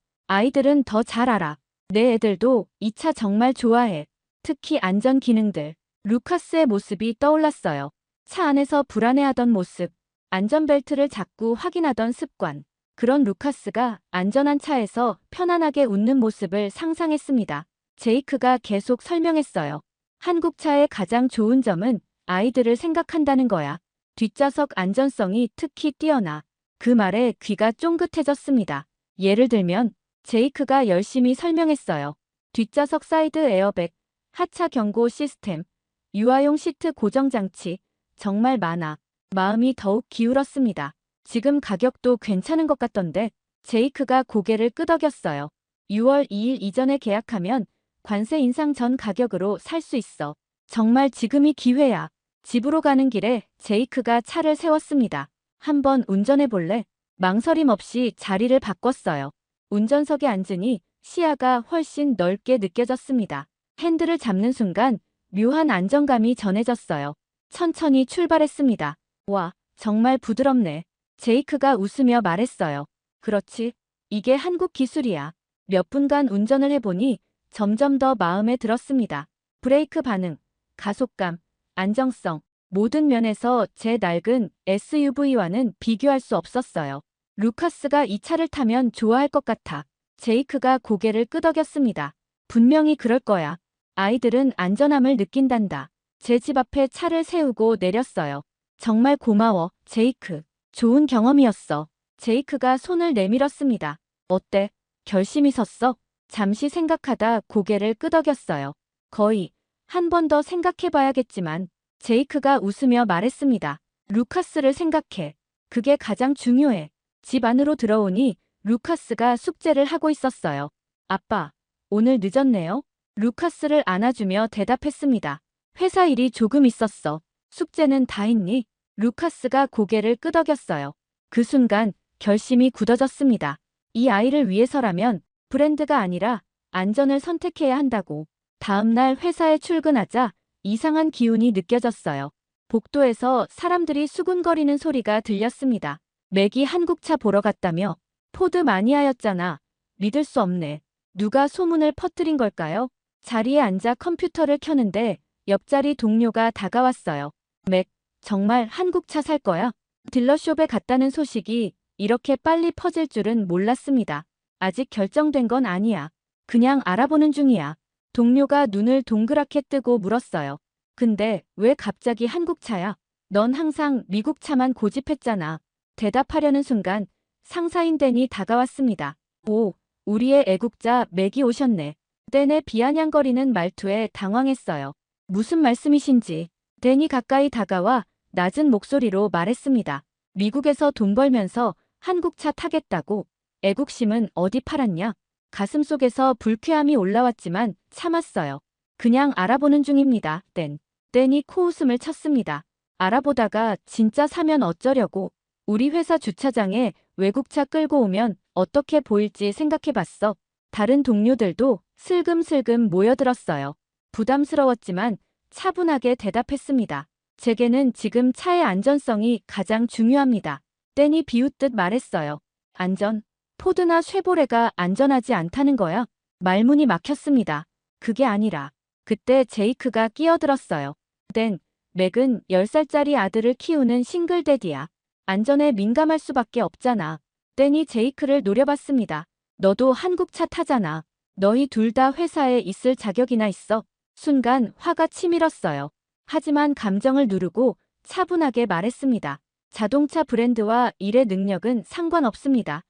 아이들은 더 잘 알아. 내 애들도 이 차 정말 좋아해. 특히 안전 기능들. 루카스의 모습이 떠올랐어요. 차 안에서 불안해하던 모습. 안전벨트를 자꾸 확인하던 습관. 그런 루카스가 안전한 차에서 편안하게 웃는 모습을 상상했습니다. 제이크가 계속 설명했어요. 한국 차의 가장 좋은 점은 아이들을 생각한다는 거야. 뒷좌석 안전성이 특히 뛰어나. 그 말에 귀가 쫑긋해졌습니다. 예를 들면 제이크가 열심히 설명했어요. 뒷좌석 사이드 에어백, 하차 경고 시스템, 유아용 시트 고정 장치, 정말 많아. 마음이 더욱 기울었습니다. 지금 가격도 괜찮은 것 같던데. 제이크가 고개를 끄덕였어요. 6월 2일 이전에 계약하면 관세 인상 전 가격으로 살 수 있어. 정말 지금이 기회야. 집으로 가는 길에 제이크가 차를 세웠습니다. 한번 운전해 볼래? 망설임 없이 자리를 바꿨어요. 운전석에 앉으니 시야가 훨씬 넓게 느껴졌습니다. 핸들을 잡는 순간 묘한 안정감이 전해졌어요. 천천히 출발했습니다. 와, 정말 부드럽네. 제이크가 웃으며 말했어요. 그렇지. 이게 한국 기술이야. 몇 분간 운전을 해보니 점점 더 마음에 들었습니다. 브레이크 반응, 가속감, 안정성, 모든 면에서 제 낡은 SUV와는 비교할 수 없었어요. 루카스가 이 차를 타면 좋아할 것 같아. 제이크가 고개를 끄덕였습니다. 분명히 그럴 거야. 아이들은 안전함을 느낀단다. 제 집 앞에 차를 세우고 내렸어요. 정말 고마워, 제이크. 좋은 경험이었어. 제이크가 손을 내밀었습니다. 어때? 결심이 섰어? 잠시 생각하다 고개를 끄덕였어요. 거의. 한 번 더 생각해봐야겠지만. 제이크가 웃으며 말했습니다. 루카스를 생각해. 그게 가장 중요해. 집 안으로 들어오니 루카스가 숙제를 하고 있었어요. 아빠, 오늘 늦었네요. 루카스를 안아주며 대답했습니다. 회사 일이 조금 있었어. 숙제는 다 했니? 루카스가 고개를 끄덕였어요. 그 순간 결심이 굳어졌습니다. 이 아이를 위해서라면 브랜드가 아니라 안전을 선택해야 한다고. 다음 날 회사에 출근하자 이상한 기운이 느껴졌어요. 복도에서 사람들이 수군거리는 소리가 들렸습니다. 맥이 한국차 보러 갔다며? 포드 마니아였잖아. 믿을 수 없네. 누가 소문을 퍼뜨린 걸까요? 자리에 앉아 컴퓨터를 켜는데 옆자리 동료가 다가왔어요. 맥, 정말 한국차 살 거야? 딜러숍에 갔다는 소식이 이렇게 빨리 퍼질 줄은 몰랐습니다. 아직 결정된 건 아니야. 그냥 알아보는 중이야. 동료가 눈을 동그랗게 뜨고 물었어요. 근데 왜 갑자기 한국차야? 넌 항상 미국 차만 고집했잖아. 대답하려는 순간 상사인 댄이 다가왔습니다. 오, 우리의 애국자 맥이 오셨네. 댄의 비아냥거리는 말투에 당황했어요. 무슨 말씀이신지. 댄이 가까이 다가와 낮은 목소리로 말했습니다. 미국에서 돈 벌면서 한국차 타겠다고. 애국심은 어디 팔았냐? 가슴속에서 불쾌함이 올라왔지만 참았어요. 그냥 알아보는 중입니다, 댄. 댄이 코웃음을 쳤습니다. 알아보다가 진짜 사면 어쩌려고. 우리 회사 주차장에 외국차 끌고 오면 어떻게 보일지 생각해봤어. 다른 동료들도 슬금슬금 모여들었어요. 부담스러웠지만 차분하게 대답했습니다. 제게는 지금 차의 안전성이 가장 중요합니다. 댄이 비웃듯 말했어요. 안전? 포드나 쉐보레가 안전하지 않다는 거야? 말문이 막혔습니다. 그게 아니라. 그때 제이크가 끼어들었어요. 댄, 맥은 10살짜리 아들을 키우는 싱글데디야. 안전에 민감할 수밖에 없잖아. 댄이 제이크를 노려봤습니다. 너도 한국차 타잖아. 너희 둘 다 회사에 있을 자격이나 있어. 순간 화가 치밀었어요. 하지만 감정을 누르고 차분하게 말했습니다. 자동차 브랜드와 일의 능력은 상관없습니다.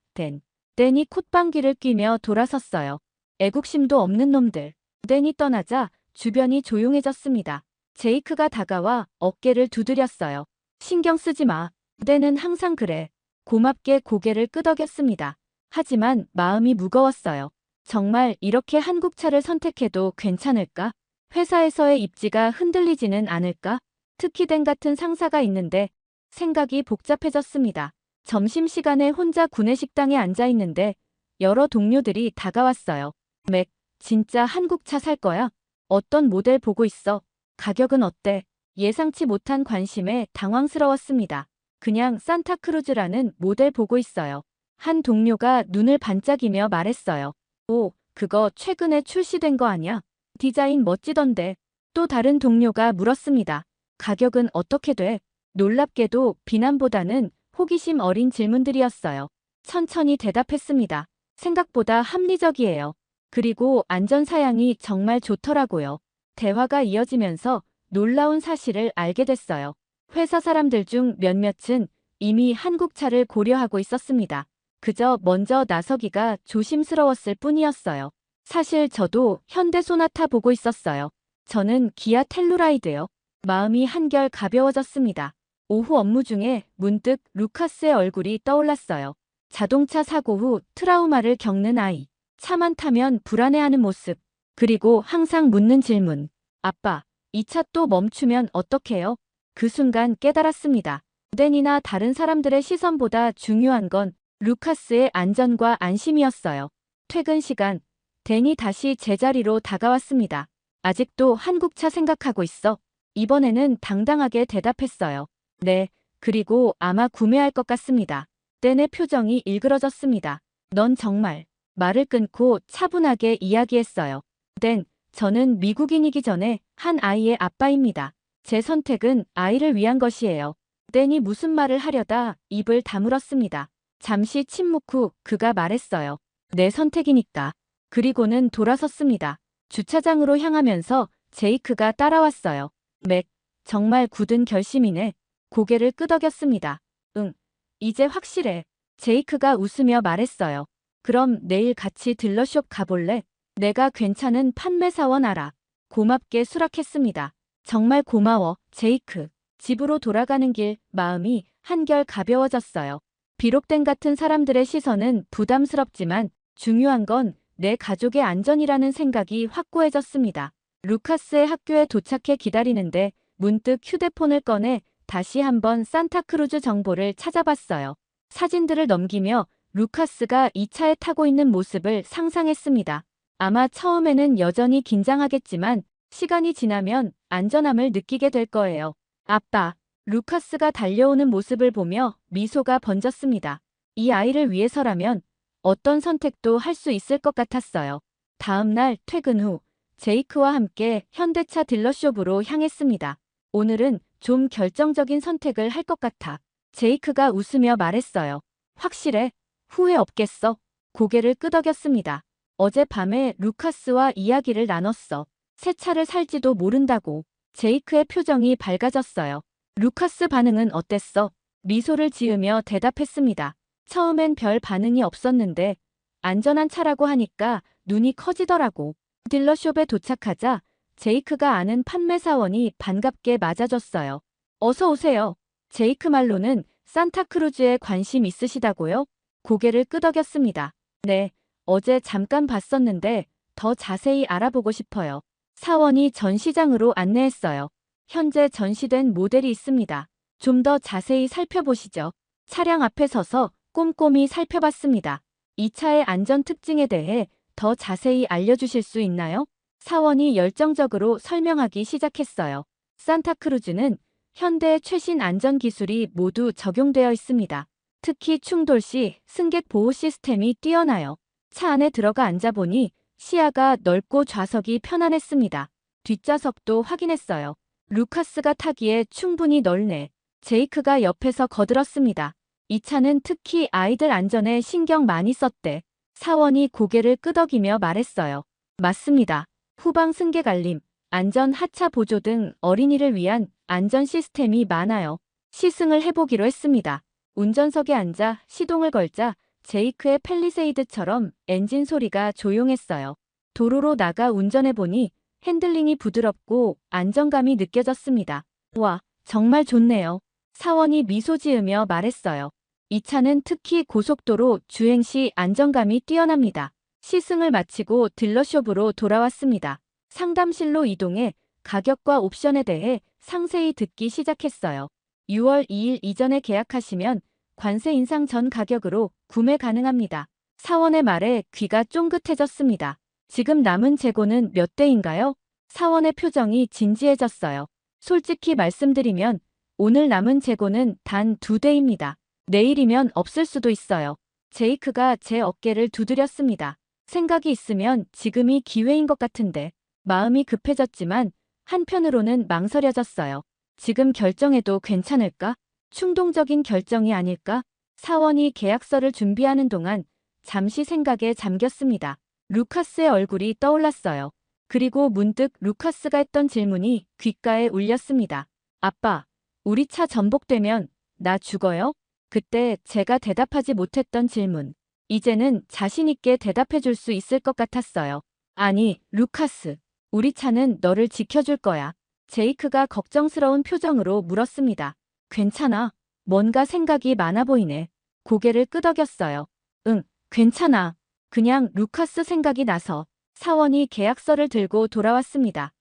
댄이 콧방귀를 뀌며 돌아섰어요. 애국심도 없는 놈들. 댄이 떠나자 주변이 조용해졌습니다. 제이크가 다가와 어깨를 두드렸어요. 신경 쓰지 마. 댄은 항상 그래. 고맙게 고개를 끄덕였습니다. 하지만 마음이 무거웠어요. 정말 이렇게 한국차를 선택해도 괜찮을까? 회사에서의 입지가 흔들리지는 않을까? 특히 댄 같은 상사가 있는데 생각이 복잡해졌습니다. 점심시간에 혼자 구내식당에 앉아있는데 여러 동료들이 다가왔어요. 맥, 진짜 한국차 살 거야? 어떤 모델 보고 있어? 가격은 어때? 예상치 못한 관심에 당황스러웠습니다. 그냥 산타크루즈라는 모델 보고 있어요. 한 동료가 눈을 반짝이며 말했어요. 오, 그거 최근에 출시된 거 아냐? 디자인 멋지던데. 또 다른 동료가 물었습니다. 가격은 어떻게 돼? 놀랍게도 비난보다는 호기심 어린 질문들이었어요. 천천히 대답했습니다. 생각보다 합리적이에요. 그리고 안전사양이 정말 좋더라고요. 대화가 이어지면서 놀라운 사실을 알게 됐어요. 회사 사람들 중 몇몇은 이미 한국차를 고려하고 있었습니다. 그저 먼저 나서기가 조심스러웠을 뿐이었어요. 사실 저도 현대 소나타 보고 있었어요. 저는 기아 텔루라이드요. 마음이 한결 가벼워졌습니다. 오후 업무 중에 문득 루카스의 얼굴이 떠올랐어요. 자동차 사고 후 트라우마를 겪는 아이. 차만 타면 불안해하는 모습. 그리고 항상 묻는 질문. 아빠, 이 차 또 멈추면 어떡해요? 그 순간 깨달았습니다. 댄이나 다른 사람들의 시선보다 중요한 건 루카스의 안전과 안심이었어요. 퇴근 시간, 댄이 다시 제자리로 다가왔습니다. 아직도 한국차 생각하고 있어? 이번에는 당당하게 대답했어요. 네, 그리고 아마 구매할 것 같습니다. 댄의 표정이 일그러졌습니다. 넌 정말. 말을 끊고 차분하게 이야기했어요. 댄, 저는 미국인이기 전에 한 아이의 아빠입니다. 제 선택은 아이를 위한 것이에요. 댄이 무슨 말을 하려다 입을 다물었습니다. 잠시 침묵 후 그가 말했어요. 내 선택이니까. 그리고는 돌아섰습니다. 주차장으로 향하면서 제이크가 따라왔어요. 맥, 정말 굳은 결심이네. 고개를 끄덕였습니다. 응, 이제 확실해. 제이크가 웃으며 말했어요. 그럼 내일 같이 딜러숍 가볼래? 내가 괜찮은 판매사원 알아. 고맙게 수락했습니다. 정말 고마워, 제이크. 집으로 돌아가는 길 마음이 한결 가벼워졌어요. 비록 댄 같은 사람들의 시선은 부담스럽지만 중요한 건 내 가족의 안전이라는 생각이 확고해졌습니다. 루카스의 학교에 도착해 기다리는데 문득 휴대폰을 꺼내 다시 한번 산타크루즈 정보를 찾아봤어요. 사진들을 넘기며 루카스가 이 차에 타고 있는 모습을 상상했습니다. 아마 처음에는 여전히 긴장하겠지만 시간이 지나면 안전함을 느끼게 될 거예요. 아빠, 루카스가 달려오는 모습을 보며 미소가 번졌습니다. 이 아이를 위해서라면 어떤 선택도 할 수 있을 것 같았어요. 다음 날 퇴근 후 제이크와 함께 현대차 딜러숍으로 향했습니다. 오늘은 좀 결정적인 선택을 할 것 같아. 제이크가 웃으며 말했어요. 확실해? 후회 없겠어? 고개를 끄덕였습니다. 어젯밤에 루카스와 이야기를 나눴어. 새 차를 살지도 모른다고. 제이크의 표정이 밝아졌어요. 루카스 반응은 어땠어? 미소를 지으며 대답했습니다. 처음엔 별 반응이 없었는데 안전한 차라고 하니까 눈이 커지더라고. 딜러숍에 도착하자 제이크가 아는 판매사원이 반갑게 맞아줬어요. 어서 오세요. 제이크 말로는 산타크루즈에 관심 있으시다고요? 고개를 끄덕였습니다. 네, 어제 잠깐 봤었는데 더 자세히 알아보고 싶어요. 사원이 전시장으로 안내했어요. 현재 전시된 모델이 있습니다. 좀 더 자세히 살펴보시죠. 차량 앞에 서서 꼼꼼히 살펴봤습니다. 이 차의 안전 특징에 대해 더 자세히 알려주실 수 있나요? 사원이 열정적으로 설명하기 시작했어요. 산타크루즈는 현대의 최신 안전 기술이 모두 적용되어 있습니다. 특히 충돌 시 승객 보호 시스템이 뛰어나요. 차 안에 들어가 앉아보니 시야가 넓고 좌석이 편안했습니다. 뒷좌석도 확인했어요. 루카스가 타기에 충분히 넓네. 제이크가 옆에서 거들었습니다. 이 차는 특히 아이들 안전에 신경 많이 썼대. 사원이 고개를 끄덕이며 말했어요. 맞습니다. 후방 승객 알림, 안전 하차 보조 등 어린이를 위한 안전 시스템이 많아요. 시승을 해보기로 했습니다. 운전석에 앉아 시동을 걸자 제이크의 팰리세이드처럼 엔진 소리가 조용했어요. 도로로 나가 운전해보니 핸들링이 부드럽고 안정감이 느껴졌습니다. 와, 정말 좋네요. 사원이 미소 지으며 말했어요. 이 차는 특히 고속도로 주행 시 안정감이 뛰어납니다. 시승을 마치고 딜러숍으로 돌아왔습니다. 상담실로 이동해 가격과 옵션에 대해 상세히 듣기 시작했어요. 6월 2일 이전에 계약하시면 관세 인상 전 가격으로 구매 가능합니다. 사원의 말에 귀가 쫑긋해졌습니다. 지금 남은 재고는 몇 대인가요? 사원의 표정이 진지해졌어요. 솔직히 말씀드리면 오늘 남은 재고는 단 2대입니다. 내일이면 없을 수도 있어요. 제이크가 제 어깨를 두드렸습니다. 생각이 있으면 지금이 기회인 것 같은데. 마음이 급해졌지만 한편으로는 망설여졌어요. 지금 결정해도 괜찮을까? 충동적인 결정이 아닐까? 사원이 계약서를 준비하는 동안 잠시 생각에 잠겼습니다. 루카스의 얼굴이 떠올랐어요. 그리고 문득 루카스가 했던 질문이 귓가에 울렸습니다. 아빠, 우리 차 전복되면 나 죽어요? 그때 제가 대답하지 못했던 질문. 이제는 자신 있게 대답해 줄 수 있을 것 같았어요. 아니, 루카스. 우리 차는 너를 지켜줄 거야. 제이크가 걱정스러운 표정으로 물었습니다. 괜찮아. 뭔가 생각이 많아 보이네. 고개를 끄덕였어요. 응, 괜찮아. 그냥 루카스 생각이 나서. 사원이 계약서를 들고 돌아왔습니다.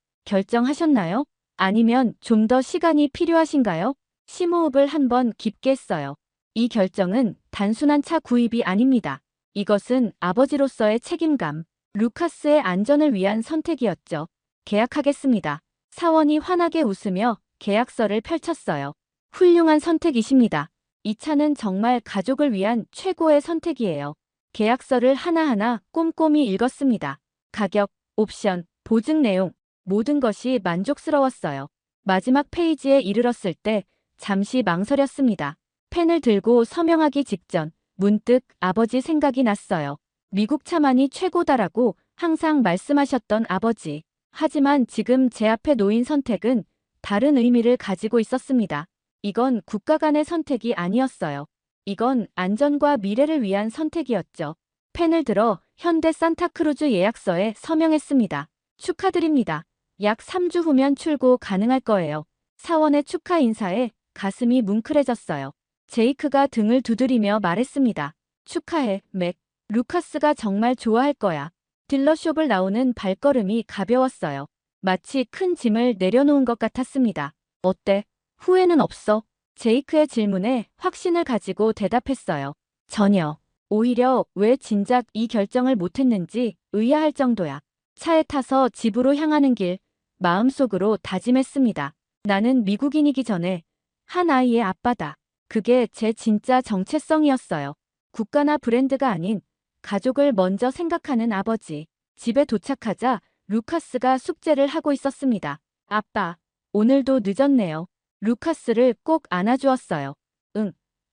결정하셨나요? 아니면 좀 더 시간이 필요하신가요? 심호흡을 한번 깊게 했어요. 이 결정은 단순한 차 구입이 아닙니다. 이것은 아버지로서의 책임감, 루카스의 안전을 위한 선택이었죠. 계약하겠습니다. 사원이 환하게 웃으며 계약서를 펼쳤어요. 훌륭한 선택이십니다. 이 차는 정말 가족을 위한 최고의 선택이에요. 계약서를 하나하나 꼼꼼히 읽었습니다. 가격, 옵션, 보증 내용, 모든 것이 만족스러웠어요. 마지막 페이지에 이르렀을 때 잠시 망설였습니다. 펜을 들고 서명하기 직전 문득 아버지 생각이 났어요. 미국 차만이 최고다라고 항상 말씀하셨던 아버지. 하지만 지금 제 앞에 놓인 선택은 다른 의미를 가지고 있었습니다. 이건 국가 간의 선택이 아니었어요. 이건 안전과 미래를 위한 선택이었죠. 펜을 들어 현대 산타크루즈 예약서에 서명했습니다. 축하드립니다. 약 3주 후면 출고 가능할 거예요. 사원의 축하 인사에 가슴이 뭉클해졌어요. 제이크가 등을 두드리며 말했습니다. 축하해, 맥. 루카스가 정말 좋아할 거야. 딜러숍을 나오는 발걸음이 가벼웠어요. 마치 큰 짐을 내려놓은 것 같았습니다. 어때? 후회는 없어? 제이크의 질문에 확신을 가지고 대답했어요. 전혀. 오히려 왜 진작 이 결정을 못했는지 의아할 정도야. 차에 타서 집으로 향하는 길, 마음속으로 다짐했습니다. 나는 미국인이기 전에 한 아이의 아빠다. 그게 제 진짜 정체성이었어요. 국가나 브랜드가 아닌 가족을 먼저 생각하는 아버지. 집에 도착하자 루카스가 숙제를 하고 있었습니다. 아빠, 오늘도 늦었네요. 루카스를 꼭 안아주었어요. 응,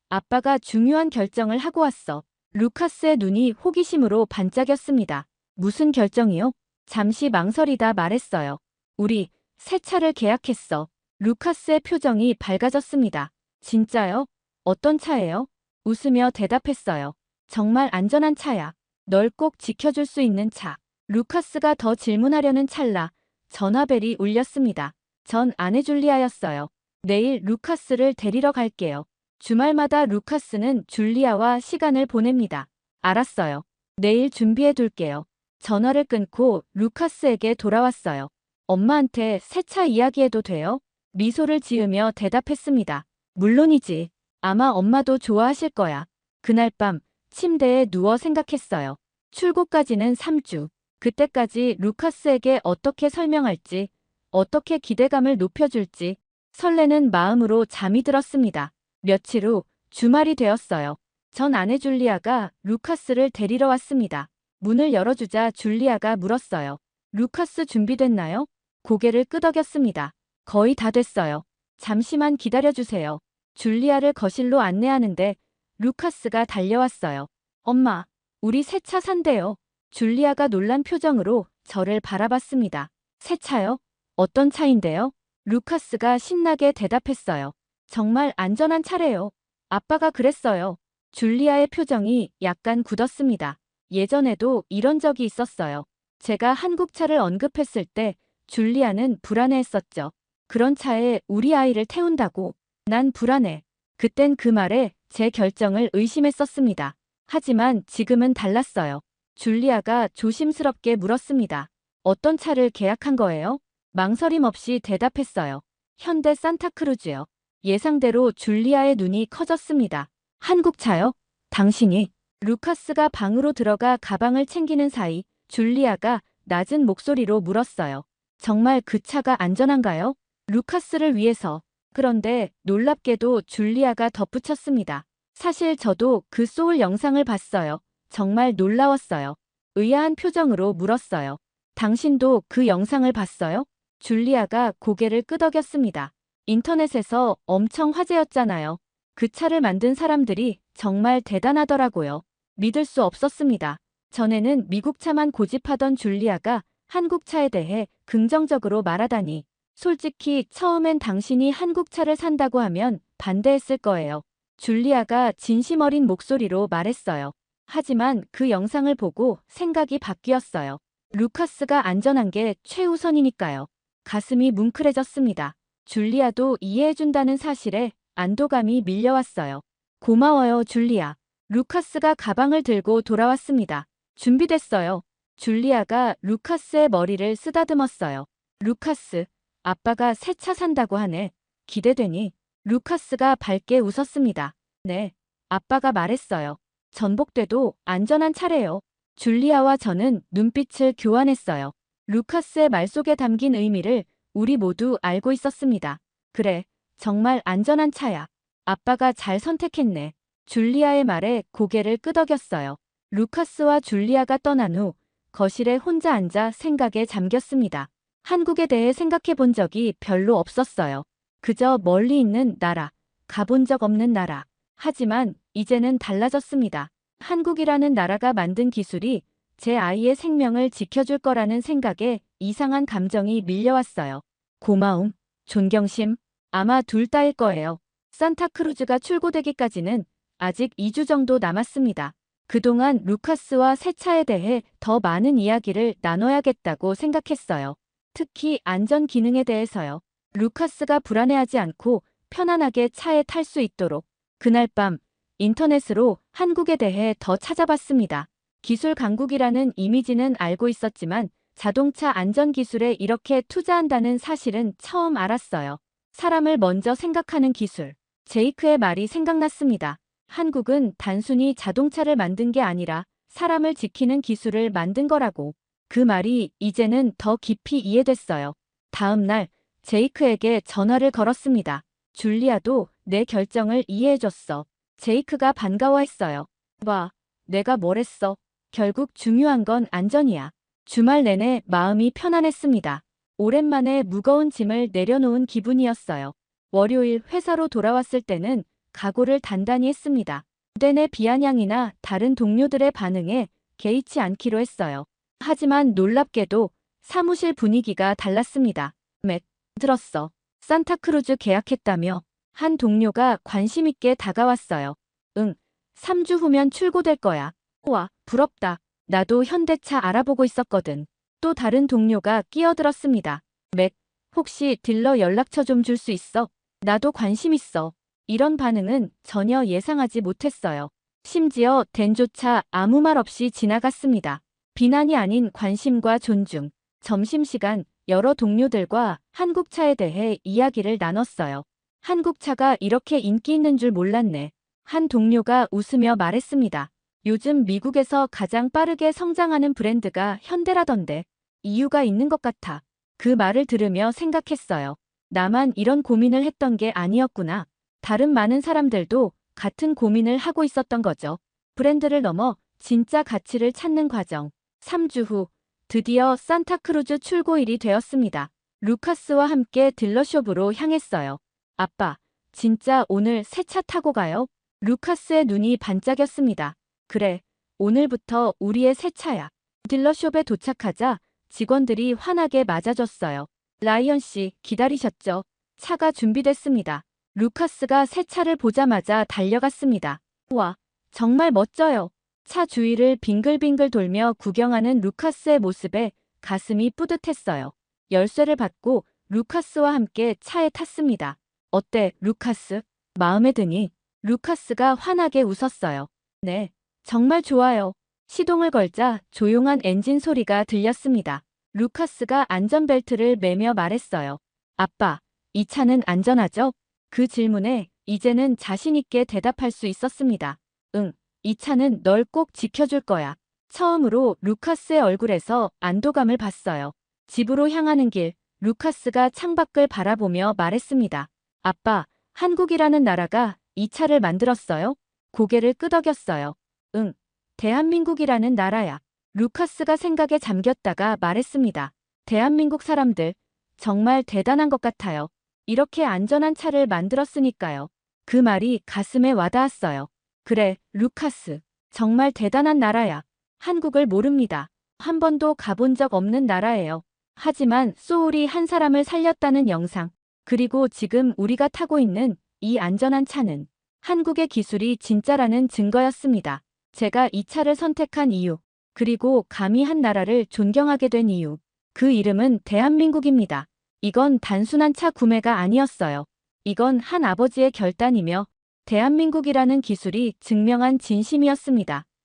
아빠가 중요한 결정을 하고 왔어. 루카스의 눈이 호기심으로 반짝였습니다. 무슨 결정이요? 잠시 망설이다 말했어요. 우리 새 차를 계약했어. 루카스의 표정이 밝아졌습니다. 진짜요? 어떤 차예요? 웃으며 대답했어요. 정말 안전한 차야. 널 꼭 지켜줄 수 있는 차. 루카스가 더 질문하려는 찰나 전화벨이 울렸습니다. 전 아내 줄리아였어요. 내일 루카스를 데리러 갈게요. 주말마다 루카스는 줄리아와 시간을 보냅니다. 알았어요. 내일 준비해 둘게요. 전화를 끊고 루카스에게 돌아왔어요. 엄마한테 새 차 이야기해도 돼요? 미소를 지으며 대답했습니다. 물론이지. 아마 엄마도 좋아하실 거야. 그날 밤 침대에 누워 생각했어요. 출고까지는 3주. 그때까지 루카스에게 어떻게 설명할지, 어떻게 기대감을 높여줄지 설레는 마음으로 잠이 들었습니다. 며칠 후 주말이 되었어요. 전 아내 줄리아가 루카스를 데리러 왔습니다. 문을 열어주자 줄리아가 물었어요. 루카스 준비됐나요? 고개를 끄덕였습니다. 거의 다 됐어요. 잠시만 기다려주세요. 줄리아를 거실로 안내하는데 루카스가 달려왔어요. 엄마, 우리 새 차 산대요. 줄리아가 놀란 표정으로 저를 바라봤습니다. 새 차요? 어떤 차인데요? 루카스가 신나게 대답했어요. 정말 안전한 차래요. 아빠가 그랬어요. 줄리아의 표정이 약간 굳었습니다. 예전에도 이런 적이 있었어요. 제가 한국 차를 언급했을 때 줄리아는 불안해했었죠. 그런 차에 우리 아이를 태운다고. 난 불안해. 그땐 그 말에 제 결정을 의심했었습니다. 하지만 지금은 달랐어요. 줄리아가 조심스럽게 물었습니다. 어떤 차를 계약한 거예요? 망설임 없이 대답했어요. 현대 산타크루즈요. 예상대로 줄리아의 눈이 커졌습니다. 한국 차요? 당신이? 루카스가 방으로 들어가 가방을 챙기는 사이 줄리아가 낮은 목소리로 물었어요. 정말 그 차가 안전한가요? 루카스를 위해서. 그런데 놀랍게도 줄리아가 덧붙였습니다. 사실 저도 그 소울 영상을 봤어요. 정말 놀라웠어요. 의아한 표정으로 물었어요. 당신도 그 영상을 봤어요? 줄리아가 고개를 끄덕였습니다. 인터넷에서 엄청 화제였잖아요. 그 차를 만든 사람들이 정말 대단하더라고요. 믿을 수 없었습니다. 전에는 미국 차만 고집하던 줄리아가 한국 차에 대해 긍정적으로 말하다니. 솔직히 처음엔 당신이 한국 차를 산다고 하면 반대했을 거예요. 줄리아가 진심 어린 목소리로 말했어요. 하지만 그 영상을 보고 생각이 바뀌었어요. 루카스가 안전한 게 최우선이니까요. 가슴이 뭉클해졌습니다. 줄리아도 이해해준다는 사실에 안도감이 밀려왔어요. 고마워요, 줄리아. 루카스가 가방을 들고 돌아왔습니다. 준비됐어요. 줄리아가 루카스의 머리를 쓰다듬었어요. 루카스, 아빠가 새 차 산다고 하네. 기대되니? 루카스가 밝게 웃었습니다. 네, 아빠가 말했어요. 전복돼도 안전한 차래요. 줄리아와 저는 눈빛을 교환했어요. 루카스의 말 속에 담긴 의미를 우리 모두 알고 있었습니다. 그래, 정말 안전한 차야. 아빠가 잘 선택했네. 줄리아의 말에 고개를 끄덕였어요. 루카스와 줄리아가 떠난 후 거실에 혼자 앉아 생각에 잠겼습니다. 한국에 대해 생각해 본 적이 별로 없었어요. 그저 멀리 있는 나라, 가본 적 없는 나라. 하지만 이제는 달라졌습니다. 한국이라는 나라가 만든 기술이 제 아이의 생명을 지켜줄 거라는 생각에 이상한 감정이 밀려왔어요. 고마움, 존경심, 아마 둘 다일 거예요. 산타크루즈가 출고되기까지는 아직 2주 정도 남았습니다. 그동안 루카스와 새 차에 대해 더 많은 이야기를 나눠야겠다고 생각했어요. 특히 안전 기능에 대해서요. 루카스가 불안해하지 않고 편안하게 차에 탈 수 있도록. 그날 밤 인터넷으로 한국에 대해 더 찾아봤습니다. 기술 강국이라는 이미지는 알고 있었지만 자동차 안전 기술에 이렇게 투자한다는 사실은 처음 알았어요. 사람을 먼저 생각하는 기술. 제이크의 말이 생각났습니다. 한국은 단순히 자동차를 만든 게 아니라 사람을 지키는 기술을 만든 거라고. 그 말이 이제는 더 깊이 이해됐어요. 다음 날 제이크에게 전화를 걸었습니다. 줄리아도 내 결정을 이해해줬어. 제이크가 반가워했어요. 와, 내가 뭘 했어. 결국 중요한 건 안전이야. 주말 내내 마음이 편안했습니다. 오랜만에 무거운 짐을 내려놓은 기분이었어요. 월요일 회사로 돌아왔을 때는 각오를 단단히 했습니다. 부대 내 비아냥이나 다른 동료들의 반응에 개의치 않기로 했어요. 하지만 놀랍게도 사무실 분위기가 달랐습니다. 맷, 들었어. 산타크루즈 계약했다며. 한 동료가 관심 있게 다가왔어요. 응, 3주 후면 출고될 거야. 우와, 부럽다. 나도 현대차 알아보고 있었거든. 또 다른 동료가 끼어들었습니다. 맥, 혹시 딜러 연락처 좀 줄 수 있어? 나도 관심 있어. 이런 반응은 전혀 예상하지 못했어요. 심지어 댄조차 아무 말 없이 지나갔습니다. 비난이 아닌 관심과 존중. 점심시간 여러 동료들과 한국차에 대해 이야기를 나눴어요. 한국차가 이렇게 인기 있는 줄 몰랐네. 한 동료가 웃으며 말했습니다. 요즘 미국에서 가장 빠르게 성장하는 브랜드가 현대라던데. 이유가 있는 것 같아. 그 말을 들으며 생각했어요. 나만 이런 고민을 했던 게 아니었구나. 다른 많은 사람들도 같은 고민을 하고 있었던 거죠. 브랜드를 넘어 진짜 가치를 찾는 과정. 3주 후 드디어 산타크루즈 출고일이 되었습니다. 루카스와 함께 딜러숍으로 향했어요. 아빠, 진짜 오늘 새 차 타고 가요? 루카스의 눈이 반짝였습니다. 그래, 오늘부터 우리의 새 차야. 딜러숍에 도착하자 직원들이 환하게 맞아줬어요. 라이언 씨, 기다리셨죠? 차가 준비됐습니다. 루카스가 새 차를 보자마자 달려갔습니다. 우와, 정말 멋져요. 차 주위를 빙글빙글 돌며 구경하는 루카스의 모습에 가슴이 뿌듯했어요. 열쇠를 받고 루카스와 함께 차에 탔습니다. 어때, 루카스? 마음에 드니? 루카스가 환하게 웃었어요. 네, 정말 좋아요. 시동을 걸자 조용한 엔진 소리가 들렸습니다. 루카스가 안전벨트를 매며 말했어요. 아빠, 이 차는 안전하죠? 그 질문에 이제는 자신있게 대답할 수 있었습니다. 응, 이 차는 널 꼭 지켜줄 거야. 처음으로 루카스의 얼굴에서 안도감을 봤어요. 집으로 향하는 길, 루카스가 창밖을 바라보며 말했습니다. 아빠, 한국이라는 나라가 이 차를 만들었어요? 고개를 끄덕였어요. 응, 대한민국이라는 나라야. 루카스가 생각에 잠겼다가 말했습니다. 대한민국 사람들, 정말 대단한 것 같아요. 이렇게 안전한 차를 만들었으니까요. 그 말이 가슴에 와닿았어요. 그래, 루카스. 정말 대단한 나라야. 한국을 모릅니다. 한 번도 가본 적 없는 나라예요. 하지만 소울이 한 사람을 살렸다는 영상, 그리고 지금 우리가 타고 있는 이 안전한 차는 한국의 기술이 진짜라는 증거였습니다. 제가 이 차를 선택한 이유, 그리고 감히 한 나라를 존경하게 된 이유, 그 이름은 대한민국입니다. 이건 단순한 차 구매가 아니었어요. 이건 한 아버지의 결단이며 대한민국이라는 기술이 증명한 진심이었습니다.